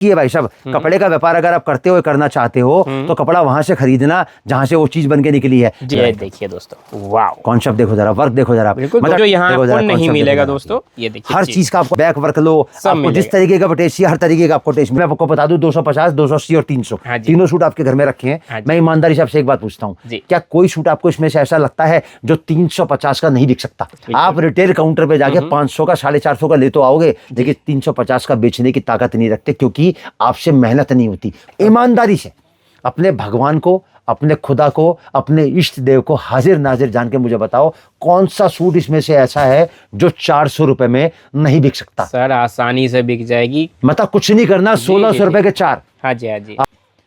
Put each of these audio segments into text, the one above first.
है भाई साहब। कपड़े का व्यापार अगर आप करते हो करना चाहते हो तो कपड़ा वहां से खरीदना जहां से वो चीज बन के निकली है। ये देखिए दोस्तों, वाह, कॉन्सेप्ट देखो जरा, वर्क देखो जरा, बिल्कुल जो यहाँ आपको नहीं मिलेगा दोस्तों। ये देखिए हर चीज का आपको बैक वर्क लो, आपको जिस तरीके का टेस्ट चाहिए हर तरीके का आपको टेस्ट। मैं आपको बता दूं 250, 280 और 300 तीनों सूट आपके घर में रखे हैं। मैं ईमानदारी से आपसे एक बात पूछता हूँ, क्या कोई सूट आपको इसमें से ऐसा लगता है जो 350 का नहीं बिक सकता? आप रिटेल काउंटर पे जाके 500 का 450 का ले तो आओगे, लेकिन 350 का बेचने की ताकत नहीं रखते, क्योंकि आपसे मेहनत नहीं होती। ईमानदारी से अपने भगवान को, अपने खुदा को, अपने इष्ट देव को हाजिर नाजिर जान के मुझे बताओ कौन सा सूट इसमें से ऐसा है जो 400 रुपए में नहीं बिक सकता? सर आसानी से बिक जाएगी, मतलब कुछ नहीं करना, 1600 रुपए के 4। हाँ जी, हाँ जी।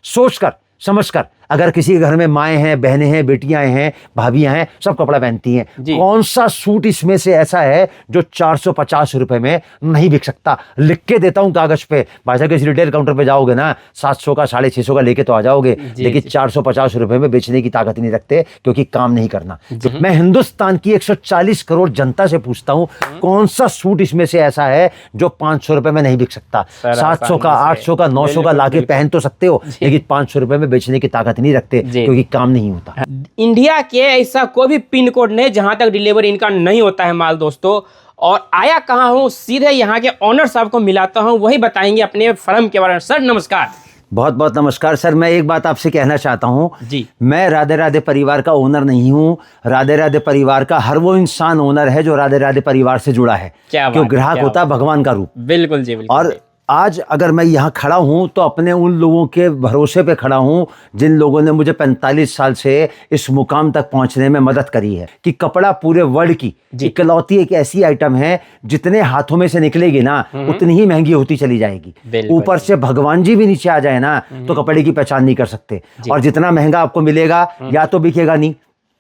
सोच कर समझ कर, अगर किसी के घर में माएँ हैं, बहनें हैं, बेटियां हैं, भाभियां हैं, सब कपड़ा पहनती हैं, कौन सा सूट इसमें से ऐसा है जो 450 रुपए में नहीं बिक सकता? लिख के देता हूं कागज पे। भाई साहब किसी रिटेल काउंटर पे जाओगे ना, 700 का 650 का लेके तो आ जाओगे, लेकिन 450 रुपए में बेचने की ताकत नहीं रखते, क्योंकि काम नहीं करना। मैं हिंदुस्तान की 140 करोड़ जनता से पूछता हूँ, कौन सा सूट इसमें से ऐसा है जो 500 रुपए में नहीं बिक सकता? 700 का, 800 का, 900 का लाके पहन तो सकते हो, लेकिन 500 रुपए में बेचने की ताकत नहीं रखते, क्योंकि काम नहीं होता। इंडिया के ऐसा कोई भी पिन कोड नहीं जहां तक डिलीवरी इनका नहीं होता है माल दोस्तों। और आया कहां हूं, सीधे यहाँ के ऑनर साहब को मिलाता हूं, वही बताएंगे अपने फर्म के बारे में। सर नमस्कार। बहुत बहुत नमस्कार सर। मैं एक बात आपसे कहना चाहता हूँ जी, मैं राधे राधे परिवार का ओनर नहीं हूँ। राधे राधे परिवार का हर वो इंसान ओनर है जो राधे राधे परिवार से जुड़ा है, क्योंकि ग्राहक होता है भगवान का रूप। बिल्कुल जी, बिल्कुल। और आज अगर मैं यहाँ खड़ा हूँ तो अपने उन लोगों के भरोसे पे खड़ा हूँ जिन लोगों ने मुझे 45 साल से इस मुकाम तक पहुँचने में मदद करी है। कि कपड़ा पूरे वर्ल्ड की इकलौती एक ऐसी आइटम है, जितने हाथों में से निकलेगी ना उतनी ही महंगी होती चली जाएगी। ऊपर से भगवान जी भी नीचे आ जाए ना तो कपड़े की पहचान नहीं कर सकते। और जितना महंगा आपको मिलेगा या तो बिकेगा नहीं,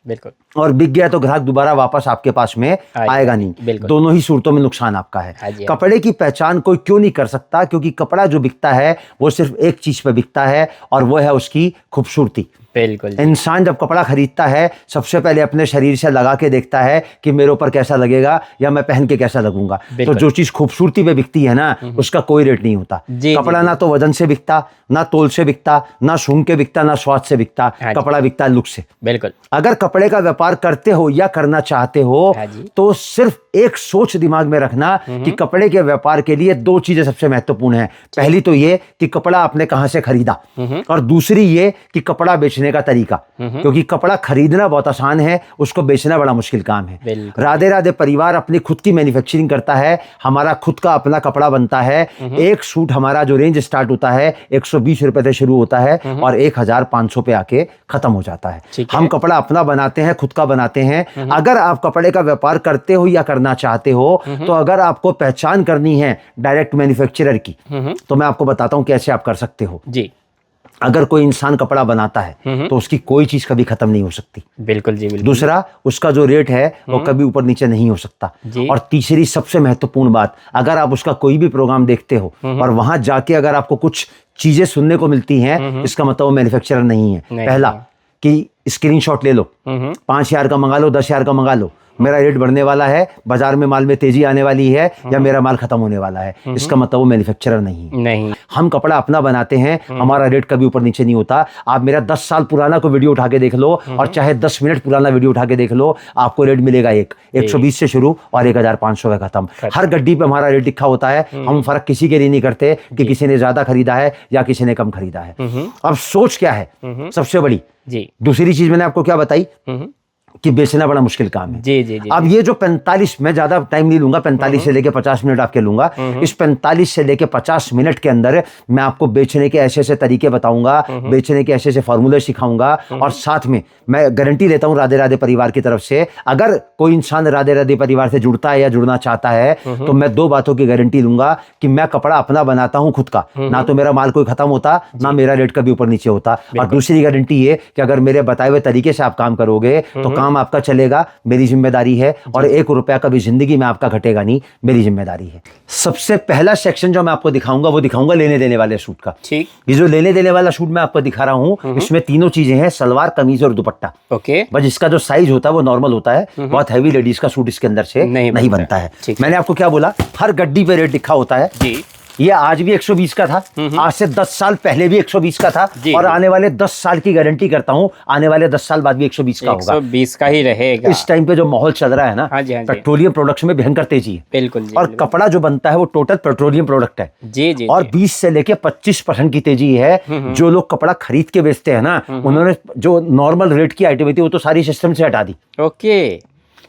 बिल्कुल, और बिक गया तो ग्राहक दोबारा वापस आपके पास में आएगा नहीं। दोनों ही सूरतों में नुकसान आपका है। कपड़े की पहचान कोई क्यों नहीं कर सकता? क्योंकि कपड़ा जो बिकता है वो सिर्फ एक चीज पे बिकता है, और वो है उसकी खूबसूरती। बिल्कुल। इंसान जब कपड़ा खरीदता है सबसे पहले अपने शरीर से लगा के देखता है कि मेरे ऊपर कैसा लगेगा या मैं पहन के कैसा लगूंगा। तो जो चीज खूबसूरती पे बिकती है ना, उसका कोई रेट नहीं होता। कपड़ा ना तो वजन से बिकता, ना तोल से बिकता, ना सूंघ के बिकता, ना स्वाद से बिकता। कपड़ा बिकता है लुक से। बिल्कुल। अगर कपड़े का व्यापार करते हो या करना चाहते हो तो सिर्फ एक सोच दिमाग में रखना कि कपड़े के व्यापार के लिए दो चीजें सबसे महत्वपूर्ण है। पहली तो ये कि कपड़ा आपने कहां से खरीदा, और दूसरी ये कि कपड़ा बेचने का तरीका। क्योंकि कपड़ा खरीदना बहुत आसान है, उसको बेचना बड़ा मुश्किल काम है। राधे राधे परिवार अपनी खुद की मैन्युफैक्चरिंग करता है, हमारा खुद का अपना कपड़ा बनता है। एक सूट हमारा जो रेंज स्टार्ट होता है 120 रुपए से शुरू होता है और 1500 पे आके खत्म हो जाता है। हम कपड़ा अपना बनाते हैं, खुद का बनाते हैं। अगर आप कपड़े का व्यापार करते हो या करना चाहते हो, तो अगर आपको पहचान करनी है डायरेक्ट मैन्युफैक्चरर की, तो मैं आपको बताता हूं कैसे आप कर सकते हो जी। अगर कोई इंसान कपड़ा बनाता है तो उसकी कोई चीज कभी खत्म नहीं हो सकती। बिल्कुल जी, बिल्कुल। दूसरा, उसका जो रेट है वो कभी ऊपर नीचे नहीं हो सकता। और तीसरी सबसे महत्वपूर्ण बात, अगर आप उसका कोई भी प्रोग्राम देखते हो और वहां जाके अगर आपको कुछ चीजें सुनने को मिलती हैं, इसका मतलब वो मैन्युफैक्चरर नहीं है। पहला कि स्क्रीनशॉट ले लो, 5000 का मंगा लो, 10,000 का मंगा लो, मेरा रेट बढ़ने वाला है, बाजार में माल में तेजी आने वाली है, या मेरा माल खत्म होने वाला है, इसका मतलब वो मैन्युफैक्चरर नहीं। हम कपड़ा अपना बनाते हैं, हमारा रेट कभी ऊपर नीचे नहीं होता। आप मेरा 10 साल पुराना कोई वीडियो उठा के देख लो, और चाहे 10 मिनट पुराना वीडियो उठा के देख लो, आपको रेट मिलेगा 120 से शुरू और 1500 का खत्म। हर गड्डी पे हमारा रेट लिखा होता है। हम फर्क किसी के लिए नहीं करते कि किसी ने ज्यादा खरीदा है या किसी ने कम खरीदा है। अब सोच क्या है सबसे बड़ी जी। दूसरी चीज मैंने आपको क्या बताई कि बेचना बड़ा मुश्किल काम है। जी जी जी। अब ये जो 45, मैं ज्यादा टाइम नहीं लूंगा, 45 से लेके 50 मिनट आपके लूंगा। इस 45 से लेके 50 मिनट के अंदर मैं आपको बेचने के ऐसे ऐसे तरीके बताऊंगा, बेचने के ऐसे ऐसे फॉर्मूले सिखाऊंगा, और साथ में मैं गारंटी लेता हूं राधे राधे परिवार की तरफ से, अगर कोई इंसान राधे राधे परिवार से जुड़ता है या जुड़ना चाहता है तो मैं 2 बातों की गारंटी लूंगा कि मैं कपड़ा अपना बनाता हूं खुद का, ना तो मेरा माल कोई खत्म होता, ना मेरा रेट कभी ऊपर नीचे होता। और दूसरी गारंटी ये कि अगर मेरे बताए हुए तरीके से आप काम करोगे तो काम आपका चलेगा, मेरी जिम्मेदारी है, और 1 रुपया कभी जिंदगी में आपका घटेगा नहीं, मेरी जिम्मेदारी है। सबसे पहला सेक्शन जो मैं आपको दिखाऊंगा वो दिखाऊंगा लेने देने वाले सूट का। ठीक, ये जो लेने देने वाला सूट मैं आपको दिखा रहा हूं, इसमें तीनों चीजें हैं, सलवार, कमीज और दुपट्टा। ओके, बस इसका जो साइज होता है वो नॉर्मल होता है, बहुत हैवी लेडीज का सूट इसके अंदर से नहीं बनता है। मैंने आपको क्या बोला, हर गड्डी पे रेट लिखा होता है जी। ये आज भी 120 का था, आज से 10 साल पहले भी 120 का था, जी, और जी। आने वाले 10 साल की गारंटी करता हूँ, आने वाले 10 साल बाद भी 120 का होगा। 120 का ही रहेगा। इस टाइम पे जो माहौल चल रहा है ना, हाँ जी, हाँ जी। पेट्रोलियम प्रोडक्शन में भयंकर तेजी है। बिल्कुल जी, और बिल्कुल। कपड़ा जो बनता है वो टोटल पेट्रोलियम प्रोडक्ट है। जी जी और जी। 20 से लेके 25% की तेजी है। जो लोग कपड़ा खरीद के बेचते हैं ना, उन्होंने जो नॉर्मल रेट की आइटम थी वो तो सारी सिस्टम से हटा दी। ओके,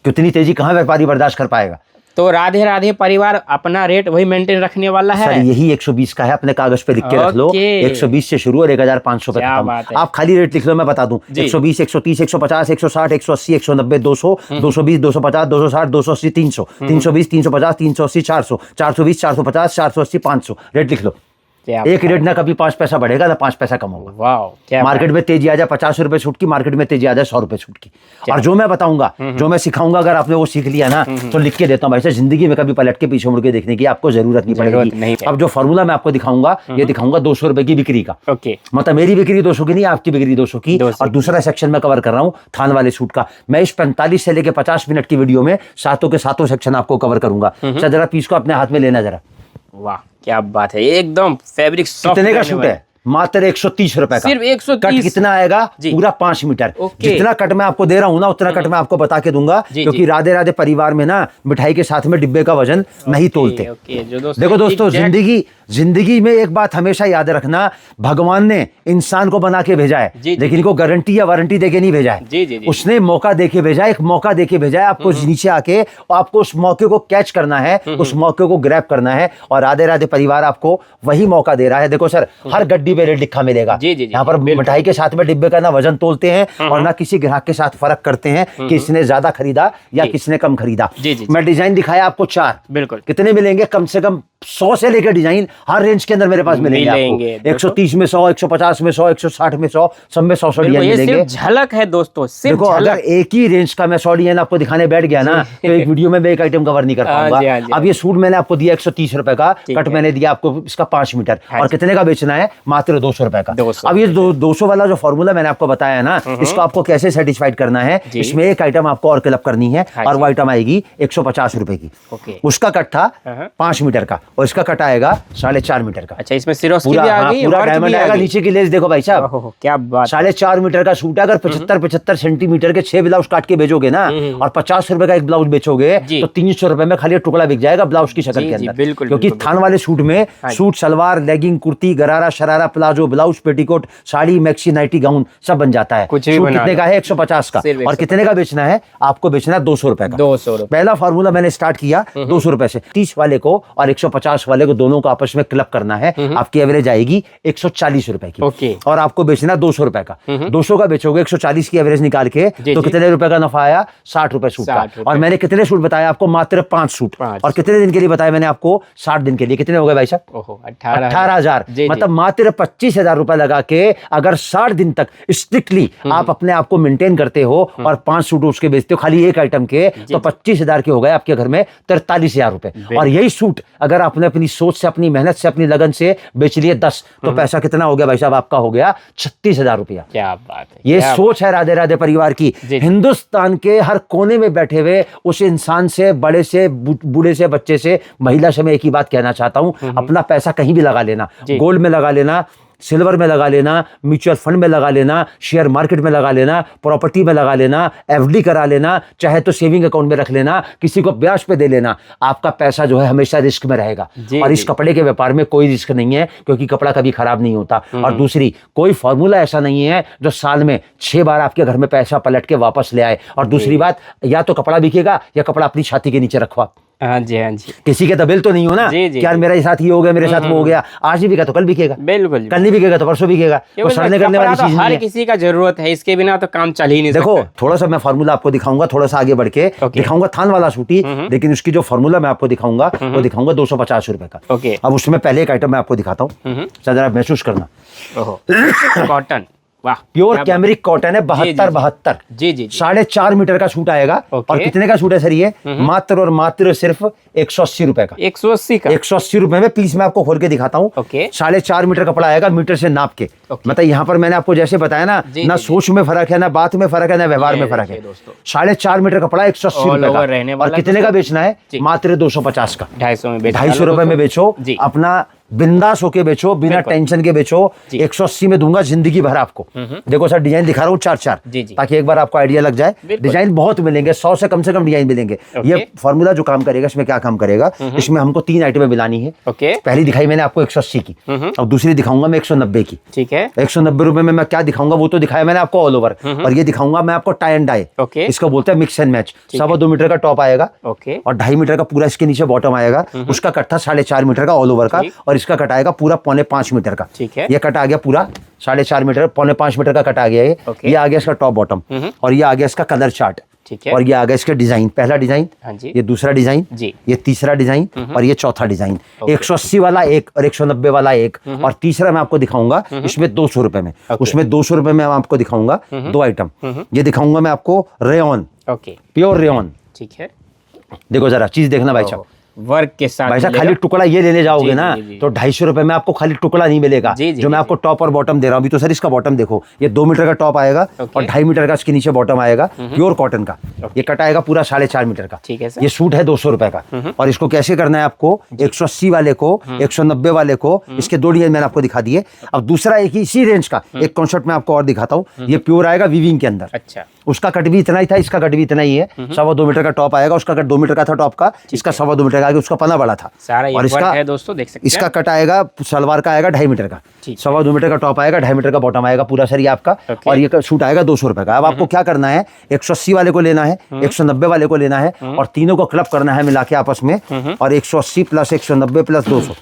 कितनी तेजी कहाँ व्यापारी बर्दाश्त कर पाएगा। तो राधे राधे परिवार अपना रेट वही मेंटेन रखने वाला सर है। यही 120 का है, अपने कागज पे लिख के रख लो। ओके। 120 से शुरू और 1500 पे क्या खत्म। बात है। आप खाली रेट लिख लो, मैं बता दूं। जी। 120, 130, 150, 160, 180, 190, 200, 220, 250, 260, 280, 300, 320, 350, 380, 400, 420, 450, 480, 500 रेट लिख लो। क्या एक बात रेट ना कभी 5 पैसा बढ़ेगा ना 5 पैसा कम होगा। वाह, क्या मार्केट में तेजी आ जाए 50 रुपए छूट की, मार्केट में तेजी आ जाए 100 रुपए छूट की। और जो मैं बताऊंगा, जो मैं सिखाऊंगा, अगर आपने वो सीख लिया ना, तो लिख के देता हूँ भाई साहब, जिंदगी में कभी पलट के पीछे मुड़ के देखने की आपको जरूरत नहीं जरूरत नहीं पड़ेगी। है। अब जो फॉर्मूला मैं आपको दिखाऊंगा, ये दिखाऊंगा 200 रुपए की बिक्री का। ओके, मतलब मेरी बिक्री 200 की नहीं, आपकी बिक्री 200 की। 200 और दूसरा सेक्शन में कवर कर रहा हूँ थान वाले सूट का। मैं इस 45 से लेके 50 मिनट की वीडियो में सातों के सातों सेक्शन आपको कवर करूंगा। सर जरा पीस को अपने हाथ में लेना जरा। वाह क्या बात है, एकदम फैब्रिक सॉफ्ट। कितने का सूट है? मात्र 130 रुपए का। सिर्फ 130। कट कितना आएगा? जी। पूरा 5 मीटर। ओके। जितना कट मैं आपको दे रहा हूं ना, उतना कट मैं आपको बता के दूंगा, जी, क्योंकि जी। राधे राधे परिवार में ना मिठाई के साथ में डिब्बे का वजन नहीं तोलते। ओके, जो दोस्तों देखो दोस्तों, exact- जिंदगी में एक बात हमेशा याद रखना, भगवान ने इंसान को बना के भेजा है, जी, जी, लेकिन को गारंटी या वारंटी देके नहीं भेजा है। जी, जी, जी। उसने मौका देके भेजा है, एक मौका देके भेजा है आपको नीचे आके, और आपको उस मौके को कैच करना है, उस मौके को ग्रैब करना है। और राधे राधे परिवार आपको वही मौका दे रहा है। देखो सर, हर गड्डी पे रेट लिखा मिलेगा। जी, जी, जी, यहाँ पर बिल्कुल। मिठाई के साथ में डिब्बे का ना वजन तोलते हैं और ना किसी ग्राहक के साथ फर्क करते हैं कि इसने ज्यादा खरीदा या किसने कम खरीदा। जी, जी, जी। मैं डिजाइन दिखाया आपको 4, बिल्कुल। कितने मिलेंगे? कम से कम 100 से लेकर डिजाइन हर रेंज के अंदर मेरे पास मिलेंगे आपको। 130 में 100, 150 में 100, 160 में 100, सब में 100 डिजाइन ये मिलेंगे। सिर्फ झलक है दोस्तों, सिर्फ देखो, अगर झलक। एक ही रेंज का मैं 100 डिजाइन आपको दिखाने बैठ गया ना, तो एक वीडियो में मैं एक आइटम कवर नहीं कर हाँ जी, हाँ पाऊंगा। जी। अब ये सूट मैंने आपको दिया 130 रुपए का, ठीक कट है। मैंने दिया आपको इसका 5 मीटर, हाँ और जी। कितने का बेचना है? मात्र 200 रुपए का। 200 अब ये 200 वाला जो फॉर्मूला मैंने आपको बताया ना, इसको आपको कैसे सेटिस्फाइड करना है? जी। इसमें एक आइटम आपको और क्लब करनी है, हाँ और जी। वो आइटम आएगी 150 रुपए की। ओके। उसका कट था हाँ। 5 मीटर का, और इसका कट आएगा 4.5 मीटर का। अच्छा, इसमें सिरोस्की पूरा भी आ गई, पूरा वर्क भी डायमंड आ आएगा। गई। नीचे की लेस देखो भाई साहब, ओहो, क्या बात है। 4.5 मीटर का सूट है। अगर 75 सेंटीमीटर के 6 ब्लाउज काट के भेजोगे ना, और 50 रुपए का एक ब्लाउज बेचोगे, जी। तो 300 रुपए में खाली टुकड़ा बिक जाएगा ब्लाउज की शक्ल जी, के जी, अंदर। बिल्कुल, क्योंकि बिल्कुल, थान वाले सूट में हाँ जी। Suit, salwar, legging, kurti, gharara, sharara, palazzo, blouse, petticoat, sari, maxi, nightie, gown सब बन जाता है। कुछ भी सूट बना कितने लो। का है? 150 का। सिर्फ और 150 कितने का बेचना है? आपको बेचना है 200 रुपए का। 200 रुपए। पहला फार्मूला मैंने स्टार्ट किया 200 रुपए से। 30 वाले को और 150 वाले को दोनों को आपस में क्लब करना है। आपकी एवरेज आएगी 140 रुपए की। ओके। और आपको बेचना 200 रुपए का। 200 का बेचोगे 140 की एवरेज निकाल के, जी, तो जी। कितने रुपए का नफा आया? 60 रुपए सूट 60 का। रुपए। और मैंने कितने सूट बताया आपको? मात्र 5 सूट। 5 और कितने दिन के लिए बताया मैंने आपको? 60 दिन के लिए। कितने हो गए भाई साहब? ओहो, 18,000। 18,000। जी, जी। मतलब मात्र 25,000 रुपए लगा के अगर 60 दिन तक स्ट्रिक्टली आप अपने आप को मेंटेन करते हो और 5 सूट उसके बेचते हो खाली एक आइटम के, तो 25,000 के हो गए आपके घर में 43,000 रुपए। और यही सूट अगर आपने अपनी सोच से, अपनी मेहनत से, अपनी लगन से बेच लिए 10, तो पैसा कितना हो गया भाई साहब? आपका हो गया 36,000 रुपया। क्या बात है, ये क्या सोच है राधे राधे परिवार की। जी। हिंदुस्तान के हर कोने में बैठे हुए उस इंसान से, बड़े से, बूढ़े से, बच्चे से, महिला से मैं एक ही बात कहना चाहता हूं, अपना पैसा कहीं भी लगा लेना। जी। गोल्ड में लगा लेना, सिल्वर में लगा लेना, म्यूचुअल फंड में लगा लेना, शेयर मार्केट में लगा लेना, प्रॉपर्टी में लगा लेना, एफडी करा लेना, चाहे तो सेविंग अकाउंट में रख लेना, किसी को ब्याज पे दे लेना। आपका पैसा जो है हमेशा रिस्क में रहेगा। जी, और इस जी। कपड़े के व्यापार में कोई रिस्क नहीं है, क्योंकि कपड़ा कभी खराब नहीं होता। और दूसरी, कोई फॉर्मूला ऐसा नहीं है जो साल में 6 बार आपके घर में पैसा पलट के वापस ले आए। और दूसरी बात, या तो कपड़ा बिकेगा या कपड़ा अपनी छाती के नीचे रखवा। हाँ जी, हाँ जी, किसी के दबिल तो नहीं हो ना जी, जी, कि यार जी। मेरे साथ ये हो गया, मेरे साथ वो हो गया। आज ही बिका तो कल बिकेगा, बिल्कुल। कल नहीं बिकेगा तो परसों बिकेगा। वो क्योंकि सड़ने करने कपड़ा वाली तो चीज नहीं हर है। किसी का जरूरत है, इसके बिना तो काम चल ही नहीं देखो, सकता। थोड़ा सा मैं फार्मूला आपको दिखाऊंगा, थोड़ा सा आगे बढ़ के ओके। दिखाऊंगा थान वाला सूटी, लेकिन उसकी जो फार्मूला मैं आपको दिखाऊंगा वो दिखाऊंगा 250 रुपए का। ओके। अब उसमें पहले एक आइटम मैं आपको दिखाता हूँ, जरा महसूस करना। ओहो, कॉटन। वाह, प्योर क्या बात। कैमरिक कॉटन है, जी, 72 जी जी जी। 4.5 मीटर का सूट आएगा। ओके। और कितने का सूट है सर ये? मात्र और मात्र सिर्फ 180 रुपए का। 180 का। 180 रुपए में पीस मैं आपको खोल के दिखाता हूँ। ओके। 4.5 मीटर कपड़ा आएगा, मीटर से नाप के। ओके। मतलब यहाँ पर मैंने आपको जैसे बताया ना, जी, ना जी, सोच में फर्क है, ना बात में फर्क है, ना व्यवहार ये में फर्क है। देखिए दोस्तों। 4.5 मीटर कपड़ा 180 All रुपए over रहने का। वाला और कितने का दोस्तों। बेचना है? जी। मात्र 250 का। 250 में बेच 250 रुपए में बेचो, जी। अपना बिंदास होके बेचो, बिना बिल्कुल। टेंशन के बेचो। जी। 180 में दूंगा जिंदगी भर आपको। देखो सर, डिजाइन दिखा रहा हूँ 4-4, जी, जी। ताकि एक बार आपको आइडिया लग जाए। बिल्कुल। डिजाइन बहुत मिलेंगे, 100 से कम डिजाइन मिलेंगे। ओके। ये फॉर्मूला जो काम करेगा, इसमें क्या काम करेगा? इसमें हमको 3 आइटमें मिलानी है। ओके। पहली दिखाई मैंने आपको 180 की, अब दूसरी दिखाऊंगा मैं 190 की। ठीक है। 190 रुपए में मैं क्या दिखाऊंगा वो तो दिखाया मैंने आपको ऑल ओवर। और ये दिखाऊंगा मैं आपको टाई एंड डाई। ओके। इसको बोलते हैं मिक्स एंड मैच। ठीक 2.25 मीटर का टॉप आएगा ओके। और 2.5 मीटर का पूरा इसके नीचे बॉटम आएगा। उसका कट्ठा 4.5 मीटर का ऑल ओवर का, ठीक। और इसका कट आएगा पूरा 4.25 मीटर का। ठीक है। ये कट आ गया पूरा 4.5 मीटर, 4.25 मीटर का कट आ गया ये। ओके। ये आ गया इसका टॉप बॉटम, और ये आ गया इसका कलर चार्ट। ठीक है। और ये आ गया इसके डिजाइन, पहला डिजाइन, हाँ जी। ये दूसरा डिजाइन, जी। ये तीसरा डिजाइन, और ये चौथा डिजाइन। 180 वाला एक और 190 वाला एक, और तीसरा मैं आपको दिखाऊंगा इसमें 200 रुपए में। उसमें 200 रुपए में मैं आपको दिखाऊंगा 2 आइटम। ये दिखाऊंगा मैं आपको रेयन, ओके। Pure rayon. ठीक है। देखो जरा चीज देखना भाई साहब। वर्क के साथ भाई साहब मिलेगा। खाली टुकड़ा ये लेने जाओगे जी, ना जी, जी। तो 250 रुपए में आपको खाली टुकड़ा नहीं मिलेगा। जी, जी, जो मैं जी, आपको टॉप और बॉटम दे रहा हूँ अभी। तो सर इसका बॉटम देखो, ये 2 मीटर का टॉप आएगा ओके। और 2.5 मीटर का इसके नीचे बॉटम आएगा, प्योर कॉटन का। ये कट आएगा पूरा 4.5 मीटर का। ठीक है सर। ये सूट है 200 रुपए का। और इसको कैसे करना है आपको? 180 वाले को, 190 वाले को, इसके 2 डिजाइन मैंने आपको दिखा दिए। अब दूसरा एक इसी रेंज का एक कॉन्सेप्ट मैं आपको और दिखाता हूँ। ये प्योर आएगा वीविंग के अंदर। अच्छा। उसका कट भी इतना ही था, इसका कट भी इतना ही है। 2.25 मीटर का टॉप आएगा, उसका कट 2 मीटर का था टॉप का, इसका 2.25 मीटर का आएगा, उसका पन्ना बड़ा था। सारा ये और वर्क है दोस्तों, देख सकते हैं। इसका कट आएगा सलवार का आएगा 2.5 मीटर का, ठीक। 2.25 मीटर का टॉप आएगा, 2.5 मीटर का बॉटम आएगा पूरा सर ये आपका। ओके। और ये सूट आएगा 200 रुपए का। अब आपको क्या करना है? 180 वाले को लेना है, 190 वाले को लेना है, और तीनों को क्लब करना है मिला के आपस में। और 180 प्लस 190 प्लस 200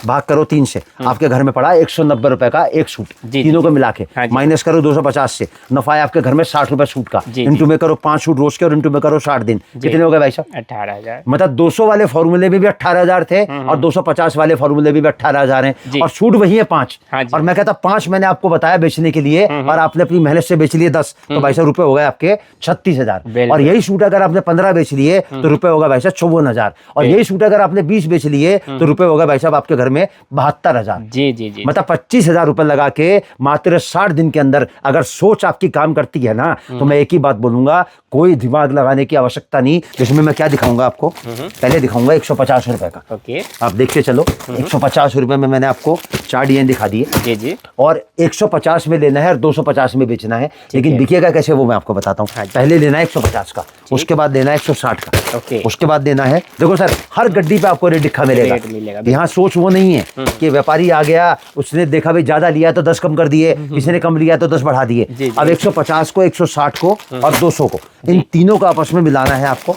भाग करो 3 से, आपके घर में पड़ा 190 रुपए का एक सूट। जी, तीनों जी, को मिला के हाँ जी। माइनस करो 250 से, नफा है आपके घर में 60 रुपए सूट का। जी, इंटू में करो 5 सूट रोज के, और इंटू में करो 60 दिन। कितने हो गए भाई साहब? 18,000। मतलब 200 वाले फॉर्मूले में भी 18,000 थे, और 250 वाले फॉर्मूले में भी 18,000 हैं, जी। और सूट वही है 5। हाँ जी। और मैं कहता 5 मैंने आपको बताया बेचने के लिए, और आपने अपनी मेहनत से बेच लिए 10, तो भाई साहब रुपए हो गए आपके 36,000। बिल्कुल। और यही सूट अगर आपने 15 बेच लिए तो रुपए होगा भाई साहब 54,000। और यही सूट अगर आपने 20 बेच लिए तो रुपए होगा भाई साहब आपके घर में 72,000। जी जी जी। मतलब 25,000 रुपए लगा के मात्र 60 दिन के अंदर अगर सोच आपकी काम करती है ना, तो मैं एक ही बात बोलूंगा, कोई दिमाग लगाने की आवश्यकता नहीं। जिसमें मैं क्या दिखाऊंगा आपको? पहले दिखाऊंगा 150 रुपए का। ओके। आप देखते चलो, 150 रुपए में मैंने आपको 4 डिजाइन दिखा दिए, जी जी। और 150 में लेना है और 250 में बेचना है। लेकिन है। बिकेगा कैसे वो मैं आपको बताता हूँ। हाँ जी। पहले लेना है 150 का, उसके बाद लेना है 160 का, ओके। उसके बाद देना है, देखो सर हर गड्डी पे आपको रेट लिखा मिलेगा। रेट मिलेगा। यहाँ सोच वो नहीं है कि व्यापारी आ गया, उसने देखा भाई ज्यादा लिया तो 10 कम कर दिए, किसी ने कम लिया तो 10 बढ़ा दिए। जी, जी। अब 150 को, 160 को और 200 को, इन तीनों को आपस में मिलाना है आपको,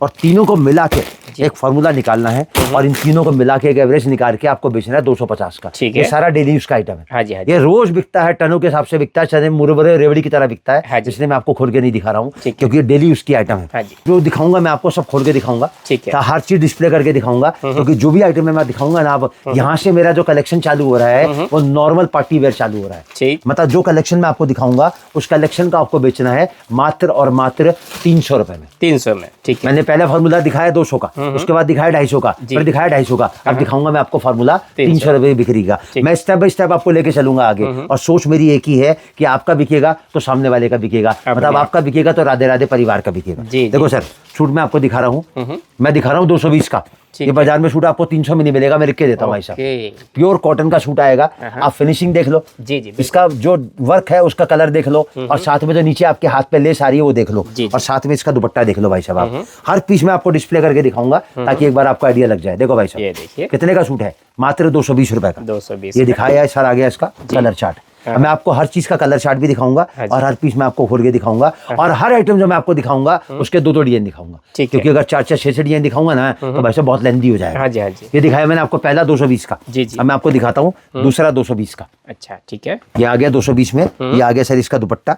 और तीनों को मिला के एक फॉर्मूला निकालना है, और इन तीनों को मिला के एक एवरेज निकाल के आपको बेचना है 250 का। ठीक ये है। सारा डेली यूज का आइटम है। हाँ जी, हाँ जी। ये रोज बिकता है, टनों के हिसाब से बिकता है, चाहे मुरमुरे रेवड़ी की तरह बिकता हाँ है, जी। इसलिए मैं आपको खोल के नहीं दिखा रहा हूँ, ठीक है। क्योंकि ये डेली यूज की आइटम हाँ है। जी। जो दिखाऊंगा मैं आपको सब खोल के दिखाऊंगा, ठीक है। तो हर चीज डिस्प्ले करके दिखाऊंगा, क्योंकि जो भी आइटम मैं दिखाऊंगा ना, अब यहाँ से मेरा जो कलेक्शन चालू हो रहा है वो नॉर्मल पार्टी वेयर चालू हो रहा है। ठीक। मतलब जो कलेक्शन मैं आपको दिखाऊंगा उस कलेक्शन का आपको बेचना है मात्र और मात्र 300 रुपए में। 300 में। ठीक है। मैंने पहले फार्मूला दिखाया 200 का, उसके बाद दिखाया 250 का, फिर दिखाया 250 का, अब दिखाऊंगा मैं आपको फार्मूला 300 रुपए बिक्री का। मैं स्टेप बाय स्टेप आपको लेके चलूंगा आगे, और सोच मेरी एक ही है कि आपका बिकेगा तो सामने वाले का बिकेगा, मतलब आपका बिकेगा तो राधे राधे परिवार का बिकेगा। जी, देखो सर सूट मैं आपको दिखा रहा हूँ, मैं दिखा रहा हूँ 220 का। ये बाजार में सूट आपको 300 में नहीं मिलेगा, मैं लिख के देता हूँ भाई साहब। ओके। प्योर कॉटन का सूट आएगा, आप फिनिशिंग देख लो, जी जी। बिल्कुल। इसका जो वर्क है उसका कलर देख लो, और साथ में जो नीचे आपके हाथ पे लेस आ रही है वो देख लो, जी, जी। और साथ में इसका दुपट्टा देख लो भाई साहब। आप हर पीस में आपको डिस्प्ले करके दिखाऊंगा ताकि एक बार आपको आइडिया लग जाए। देखो भाई ये साहब देखिए। कितने का सूट है? मात्र 220 रुपए का। 220 ये का। दिखाया है सर, आ गया इसका कलर चार्ट। हाँ। मैं आपको हर चीज का कलर चार्ट भी दिखाऊंगा, हाँ जी। और हर पीस में आपको खोल के दिखाऊंगा, और हर आइटम जो मैं आपको दिखाऊंगा उसके 2-2 डिजाइन दिखाऊंगा, ठीक है। क्योंकि अगर 4-4 6-6 डिजाइन दिखाऊंगा ना तो भाई साहब बहुत लेंदी हो जाएगा। हाँ जी, हाँ जी। ये दिखाया मैंने आपको पहला 220 का। जी, जी। अब मैं आपको दिखाता हूँ दूसरा 220 का। अच्छा, ठीक है। ये आ गया 220 में, ये आ गया सर इसका दुपट्टा,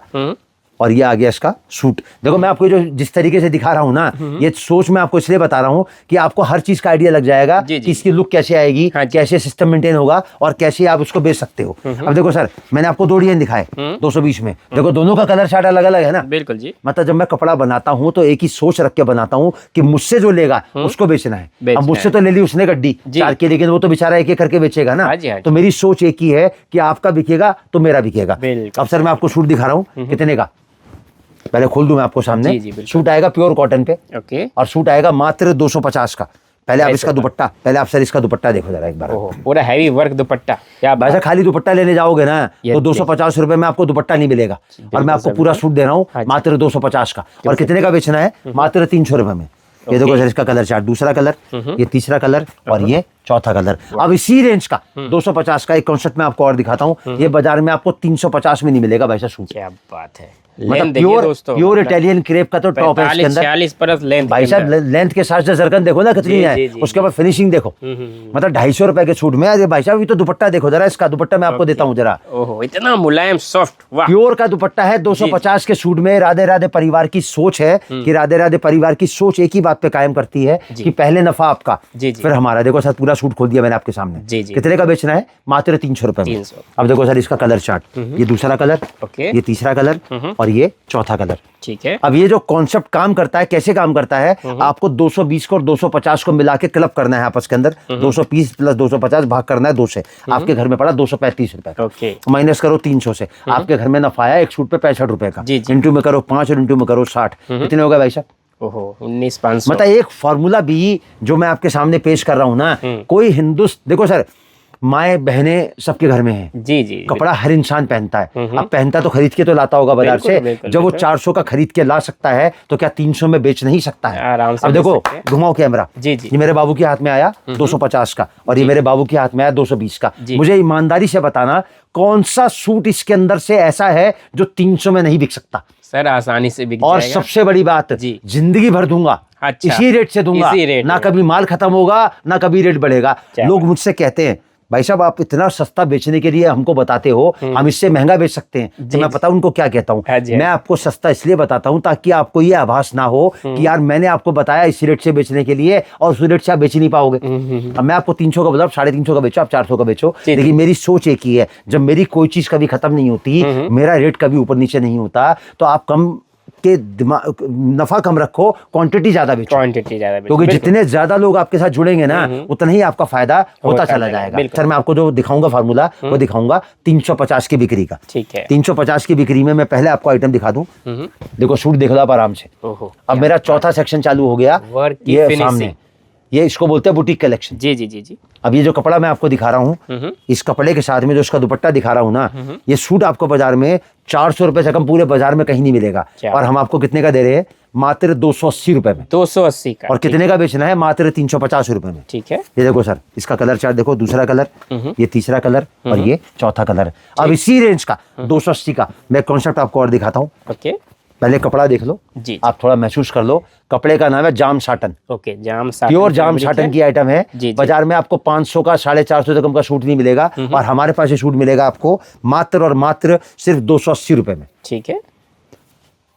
और ये आ गया इसका सूट। देखो मैं आपको जो जिस तरीके से दिखा रहा हूँ ना, ये सोच मैं आपको इसलिए बता रहा हूँ कि आपको हर चीज का आइडिया लग जाएगा जी, कि इसकी लुक कैसे आएगी, कैसे सिस्टम मेंटेन होगा और कैसे आप उसको बेच सकते हो। अब देखो सर, मैंने आपको 2 डिजाइन दिखाए 220 में, देखो दोनों का कलर चार्ट अलग अलग है ना। बिल्कुल जी। मतलब जब मैं कपड़ा बनाता हूँ तो एक ही सोच रख के बनाता हूँ कि मुझसे जो लेगा उसको बेचना है। अब मुझसे तो ले ली उसने गड्डी 4 की, लेकिन वो तो बेचारा एक एक करके बेचेगा ना। तो मेरी सोच एक ही है कि आपका बिकेगा तो मेरा बिकेगा। अब सर मैं आपको सूट दिखा रहा हूँ, कितने का, पहले खोल दूं मैं आपको सामने। सूट आएगा प्योर कॉटन पे, ओके, और सूट आएगा मात्र 250 का। पहले आप इसका दुपट्टा, पहले आप सर इसका दुपट्टा देखो जरा एक बार। पूरा हैवी वर्क दुपट्टा। क्या भाई साहब, खाली दुपट्टा लेने जाओगे ना तो 250 रुपए में आपको दुपट्टा नहीं मिलेगा, और मैं आपको पूरा सूट दे रहा हूँ मात्र 250 का। और कितने का बेचना है? मात्र 300 रुपए में। ये देखो सर इसका कलर चार्ट, दूसरा कलर, ये तीसरा कलर और ये चौथा कलर। अब इसी रेंज का 250 का एक कॉन्सेप्ट मैं आपको और दिखाता हूँ। ये बाजार में आपको 350 में नहीं मिलेगा भाई साहब सूट। क्या बात है, मतलब प्योर इटालियन क्रेप का तो टॉप है इसके अंदर। 46 परत लेंथ भाई साहब, लेंथ के साथ जरकन देखो ना कितनी है, उसके बाद फिनिशिंग देखो। मतलब 250 रुपए के सूट में। अरे भाई साहब, ये तो दुपट्टा देखो जरा, इसका दुपट्टा मैं आपको देता हूँ जरा। ओहो, इतना मुलायम सॉफ्ट, वाह। प्योर का दुपट्टा है 250 के सूट में। राधे राधे परिवार की सोच है कि राधे राधे परिवार की सोच एक ही बात पे कायम करती है कि पहले नफा आपका फिर हमारा। देखो सर, पूरा सूट खोल दिया मैंने आपके सामने। कितने का बेचना है? मात्र 300 रुपए में। अब देखो सर इसका कलर चार्ट, ये दूसरा कलर, ये तीसरा कलर और ये चौथा कलर। ठीक है। अब ये जो कॉन्सेप्ट काम करता है, कैसे काम करता है, आपको 220 को और 250 को मिला के क्लब करना है आपस के अंदर। 220 प्लस 250 भाग करना है 2 से। आपके घर में पड़ा 235 रुपए, माइनस करो 300 से, आपके घर में नफा आया एक सूट पे 65 रुपए का। इंटू में करो 5 और इंटू में करो 60, कितने होगा भाई साहब? ओहो, 19,500। मतलब एक फॉर्मूला भी जो मैं आपके सामने पेश कर रहा हूं ना, कोई देखो सर, माए बहने सबके घर में है। जी जी। कपड़ा हर इंसान पहनता है। अब पहनता तो खरीद के तो लाता होगा बाजार से। जब वो 400 का खरीद के ला सकता है तो क्या 300 में बेच नहीं सकता है? आराम से। अब देखो, घुमाओ कैमरा। जी जी। ये मेरे बाबू के हाथ में आया 250 का, और ये मेरे बाबू के हाथ में आया 220 का। मुझे ईमानदारी से बताना, कौन सा सूट इसके अंदर से ऐसा है जो 300 में नहीं बिक सकता? सर आसानी से बिक और जाएगा। सबसे बड़ी बात, जिंदगी भर दूंगा। अच्छा। इसी रेट से दूंगा, ना कभी माल खत्म होगा ना कभी रेट बढ़ेगा। लोग मुझसे कहते हैं, भाई साहब आप इतना सस्ता बेचने के लिए हमको बताते हो, हम इससे महंगा बेच सकते हैं। तो मैं पता उनको क्या कहता हूँ, मैं आपको सस्ता इसलिए बताता हूँ ताकि आपको ये आभास ना हो कि यार मैंने आपको बताया इस रेट से बेचने के लिए और उस रेट से आप बेच नहीं पाओगे। अब मैं आपको 300 का बोला, 350 का बेचो, आप 400 का बेचो, लेकिन मेरी सोच एक ही है, जब मेरी कोई चीज कभी खत्म नहीं होती, मेरा रेट कभी ऊपर नीचे नहीं होता, तो आप कम के दिमाग, नफा कम रखो, क्वांटिटी ज्यादा बेचो। क्योंकि जितने ज्यादा लोग आपके साथ जुड़ेंगे ना, उतना ही आपका फायदा होता चला जाएगा। सर मैं आपको जो दिखाऊंगा फार्मूला, वो दिखाऊंगा 350 की बिक्री का। ठीक है। 350 की बिक्री में मैं पहले आपको आइटम दिखा दूं। देखो सूट देख लो आप आराम से। अब मेरा चौथा सेक्शन चालू हो गया, ये सामने, ये इसको बोलते हैं बुटीक कलेक्शन। जी जी जी जी। अब ये जो कपड़ा मैं आपको दिखा रहा हूँ, इस कपड़े के साथ में जो इसका दुपट्टा दिखा रहा हूँ ना, ये सूट आपको बाजार में 400 रुपए से कम पूरे बाजार में कहीं नहीं मिलेगा। और हम आपको कितने का दे रहे हैं? मात्र 280 रुपए में। 280 का। और कितने का बेचना है? मात्र 350 रुपए में। ठीक है। ये देखो सर, इसका कलर चार्ट देखो, दूसरा कलर, ये तीसरा कलर और ये चौथा कलर। अब इसी रेंज का 280 का मैं कॉन्सेप्ट आपको और दिखाता हूँ। ओके, पहले कपड़ा देख लो जी, आप थोड़ा महसूस कर लो। कपड़े का नाम है जाम साटन। ओके, जाम साटन, प्योर जाम साटन की आइटम है। बाजार में आपको 500 का 450 से कम का सूट नहीं मिलेगा, और हमारे पास ये सूट मिलेगा आपको मात्र और मात्र सिर्फ 280 रुपए में। ठीक है।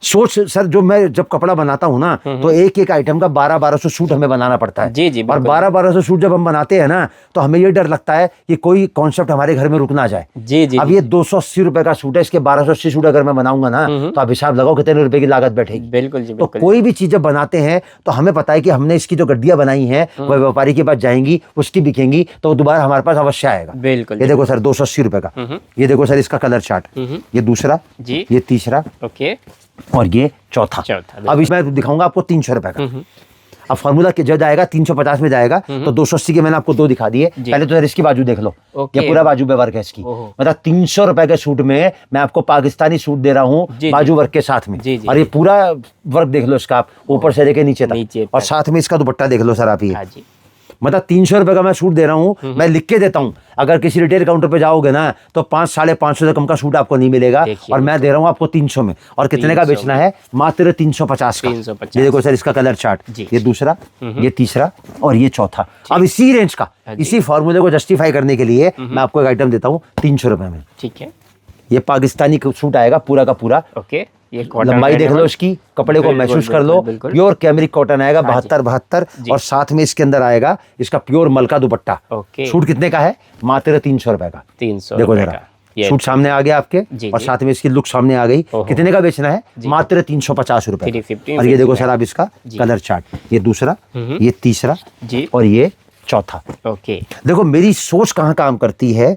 सोच सर, जो मैं जब कपड़ा बनाता हूँ ना, तो एक एक आइटम का 1200 सूट हमें बनाना पड़ता है। जी जी। और 1200 सूट जब हम बनाते हैं ना, तो हमें ये डर लगता है कि कोई कॉन्सेप्ट हमारे घर में रुक ना जाए। जी जी। अब ये 280 रुपए का सूट है, इसके 1280 सूट अगर मैं बनाऊंगा ना, तो आप हिसाब लगाओ कितने रुपए की लागत बैठेगी। बिल्कुल जी। तो कोई भी चीज जब बनाते हैं तो हमें पता है कि हमने इसकी जो गड्डियां बनाई हैं वह व्यापारी के पास जाएंगी, उसकी बिकेंगी, तो दोबारा हमारे पास अवश्य आएगा। बिल्कुल। ये देखो सर 280 रुपए का। ये देखो सर इसका कलर चार्ट, ये दूसरा जी, ये तीसरा, ओके, और ये चौथा। अब इसमें दिखाऊंगा आपको 300 रुपए का। अब फार्मूला के जब जाएगा 350 में जाएगा, तो 280 के मैंने आपको 2 दिखा दिए। पहले तो इसकी बाजू देख लो, ये पूरा बाजू पे वर्क है इसकी। मतलब 300 रुपए के सूट में मैं आपको पाकिस्तानी सूट दे रहा हूँ बाजू वर्क के साथ में। और ये पूरा वर्क देख लो इसका, आप ऊपर से लेके नीचे तक, और साथ में इसका दुपट्टा देख लो सर आप। ये मतलब 300 रुपए का मैं सूट दे रहा हूँ, मैं लिख के देता हूँ। अगर किसी रिटेल काउंटर पे जाओगे ना, तो 500-550 से कम का सूट आपको नहीं मिलेगा, और मैं दे रहा हूँ आपको 300 में। और कितने का बेचना है? मात्र 350 का। ये देखो सर इसका कलर चार्ट, ये दूसरा, ये तीसरा और ये चौथा। अब इसी रेंज का, इसी फॉर्मूले को जस्टिफाई करने के लिए मैं आपको एक आइटम देता हूँ 300 रुपए में। ठीक है। ये पाकिस्तानी सूट आएगा पूरा का पूरा। ओके, ये कॉटन लंबाई रहने देख लो वाला। इसकी, कपड़े को बिल्कुल, महसूस कर लो, बिल्कुल, बिल्कुल। प्योर कैमरिक कॉटन आएगा, हाँ जी। 72 जी। और साथ में इसके अंदर आएगा इसका प्योर मलका दुपट्टा। ओके। सूट कितने का है? मात्र 300 रुपए का। 300 देखो रुपए जरा, का। ये सूट सामने आ गया आपके, जी, और जी। साथ में इसकी लुक सामने आ गई। ओहो। कितने का बेचना है? जी। मात्र 350 रुपए का। 350 और ये देखो में। सर आप इसका जी। कलर चार्ट, ये दूसरा, ये तीसरा जी। और ये चौथा। ओके। देखो मेरी सोच कहाँ काम करती है,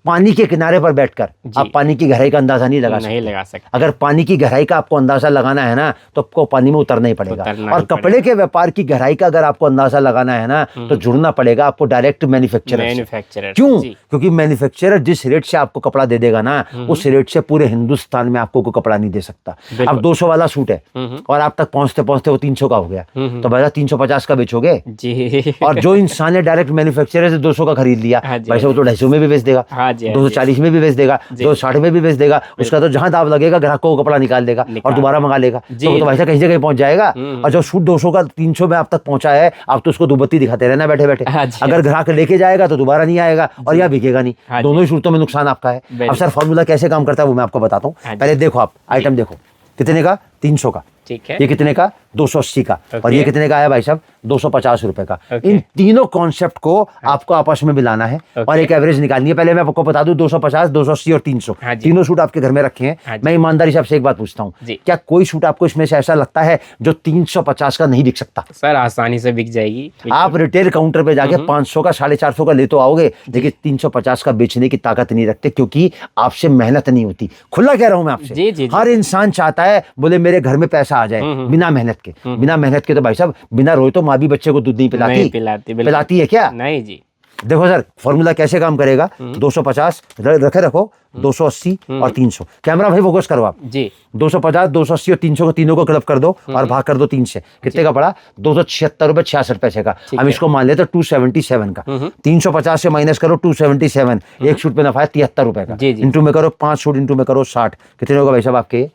पानी के किनारे पर बैठकर जी। आप पानी की गहराई का अंदाजा नहीं लगा सकते। नहीं लगा सकते। अगर पानी की गहराई का आपको अंदाजा लगाना है ना, तो आपको पानी में उतरना ही पड़ेगा। उतरना और ही कपड़े के व्यापार की गहराई का अगर आपको अंदाजा लगाना है ना, तो जुड़ना पड़ेगा आपको डायरेक्ट मैन्युफैक्चरर से। मैन्युफैक्चरर। क्यों? जी। क्योंकि मैन्युफैक्चरर जिस रेट से आपको कपड़ा दे देगा ना, उस रेट से पूरे हिंदुस्तान में आपको कोई कपड़ा नहीं दे सकता। अब 200 वाला सूट है और आप तक पहुंचते पहुंचते वो 300 का हो गया, तो भैया 350 का बेचोगे? जी। और जो इंसान ने डायरेक्ट मैन्युफैक्चरर से 200 का खरीद लिया, हाँ जी, भाई साहब वो तो 250 में भी बेच देगा, हाँ जी, हाँ 240 में भी बेच देगा, 260 में भी बेच देगा। उसका तो जहां दाव लगेगा ग्राहकों को कपड़ा निकाल देगा और दोबारा मंगा लेगा। तो वो तो भाई साहब कहीं जगह पहुंच जाएगा। और जो सूट 200 का 300 में आप तक पहुंचा है, आप तो उसको दुबत्ती दिखाते रहना बैठे बैठे। हाँ जी, अगर ग्राहक लेके जाएगा तो दोबारा नहीं आएगा और या बिकेगा नहीं। हाँ जी। दोनों ही सूरतों में नुकसान आपका है। अब सर फॉर्मूला कैसे काम करता है वो मैं आपको बताता हूँ। हाँ जी। पहले देखो आप आइटम देखो, कितने का? 300 का। ठीक है। ये कितने का? 280 का। और ओके। ये कितने का है भाई साहब? 250 रुपए का। ओके। इन तीनों कॉन्सेप्ट को आपको आपस में मिलाना है और एक एवरेज निकालनी है। पहले मैं आपको बता दूं, 250, 280 और 300 हाँ जी। तीनों सूट आपके घर में रखे हाँ हैं। जी। मैं ईमानदारी से आपसे एक बात पूछता हूँ, जी। क्या कोई सूट आपको इसमें से ऐसा लगता है जो 350 का नहीं बिक सकता? सर आसानी से बिक जाएगी। आप रिटेल काउंटर पे जाके 500 का 450 का ले तो आओगे, लेकिन 350 का बेचने की ताकत नहीं रखते, क्योंकि आपसे मेहनत नहीं होती। खुला कह रहा हूं मैं आपसे। जी, जी, जी। हर इंसान चाहता है बोले मेरे घर में पैसा आ जाए बिना मेहनत के। बिना मेहनत के तो भाई साहब बिना रोए तो माँ भी बच्चे को दूध नहीं पिलाती। नहीं पिलाती, बिल्कुल। पिलाती है क्या? नहीं जी। देखो सर फॉर्मूला कैसे काम करेगा। 250 रखे रखो, 280 और 300। कैमरा भाई फोकस करो आप। जी। 250, 280 और 300 को तीनों को क्लब कर दो और भाग कर दो 3 से। कितने का पड़ा? 276 रुपए 66 पैसे का। हम इसको मान लेते 277 का। 350 से माइनस करो 277। एक सूट पे नफा है 73 रुपए का। जी, जी। इंटू में करो 5 सूट, इंटू में करो 60। कितने होगा भाई साहब आपके?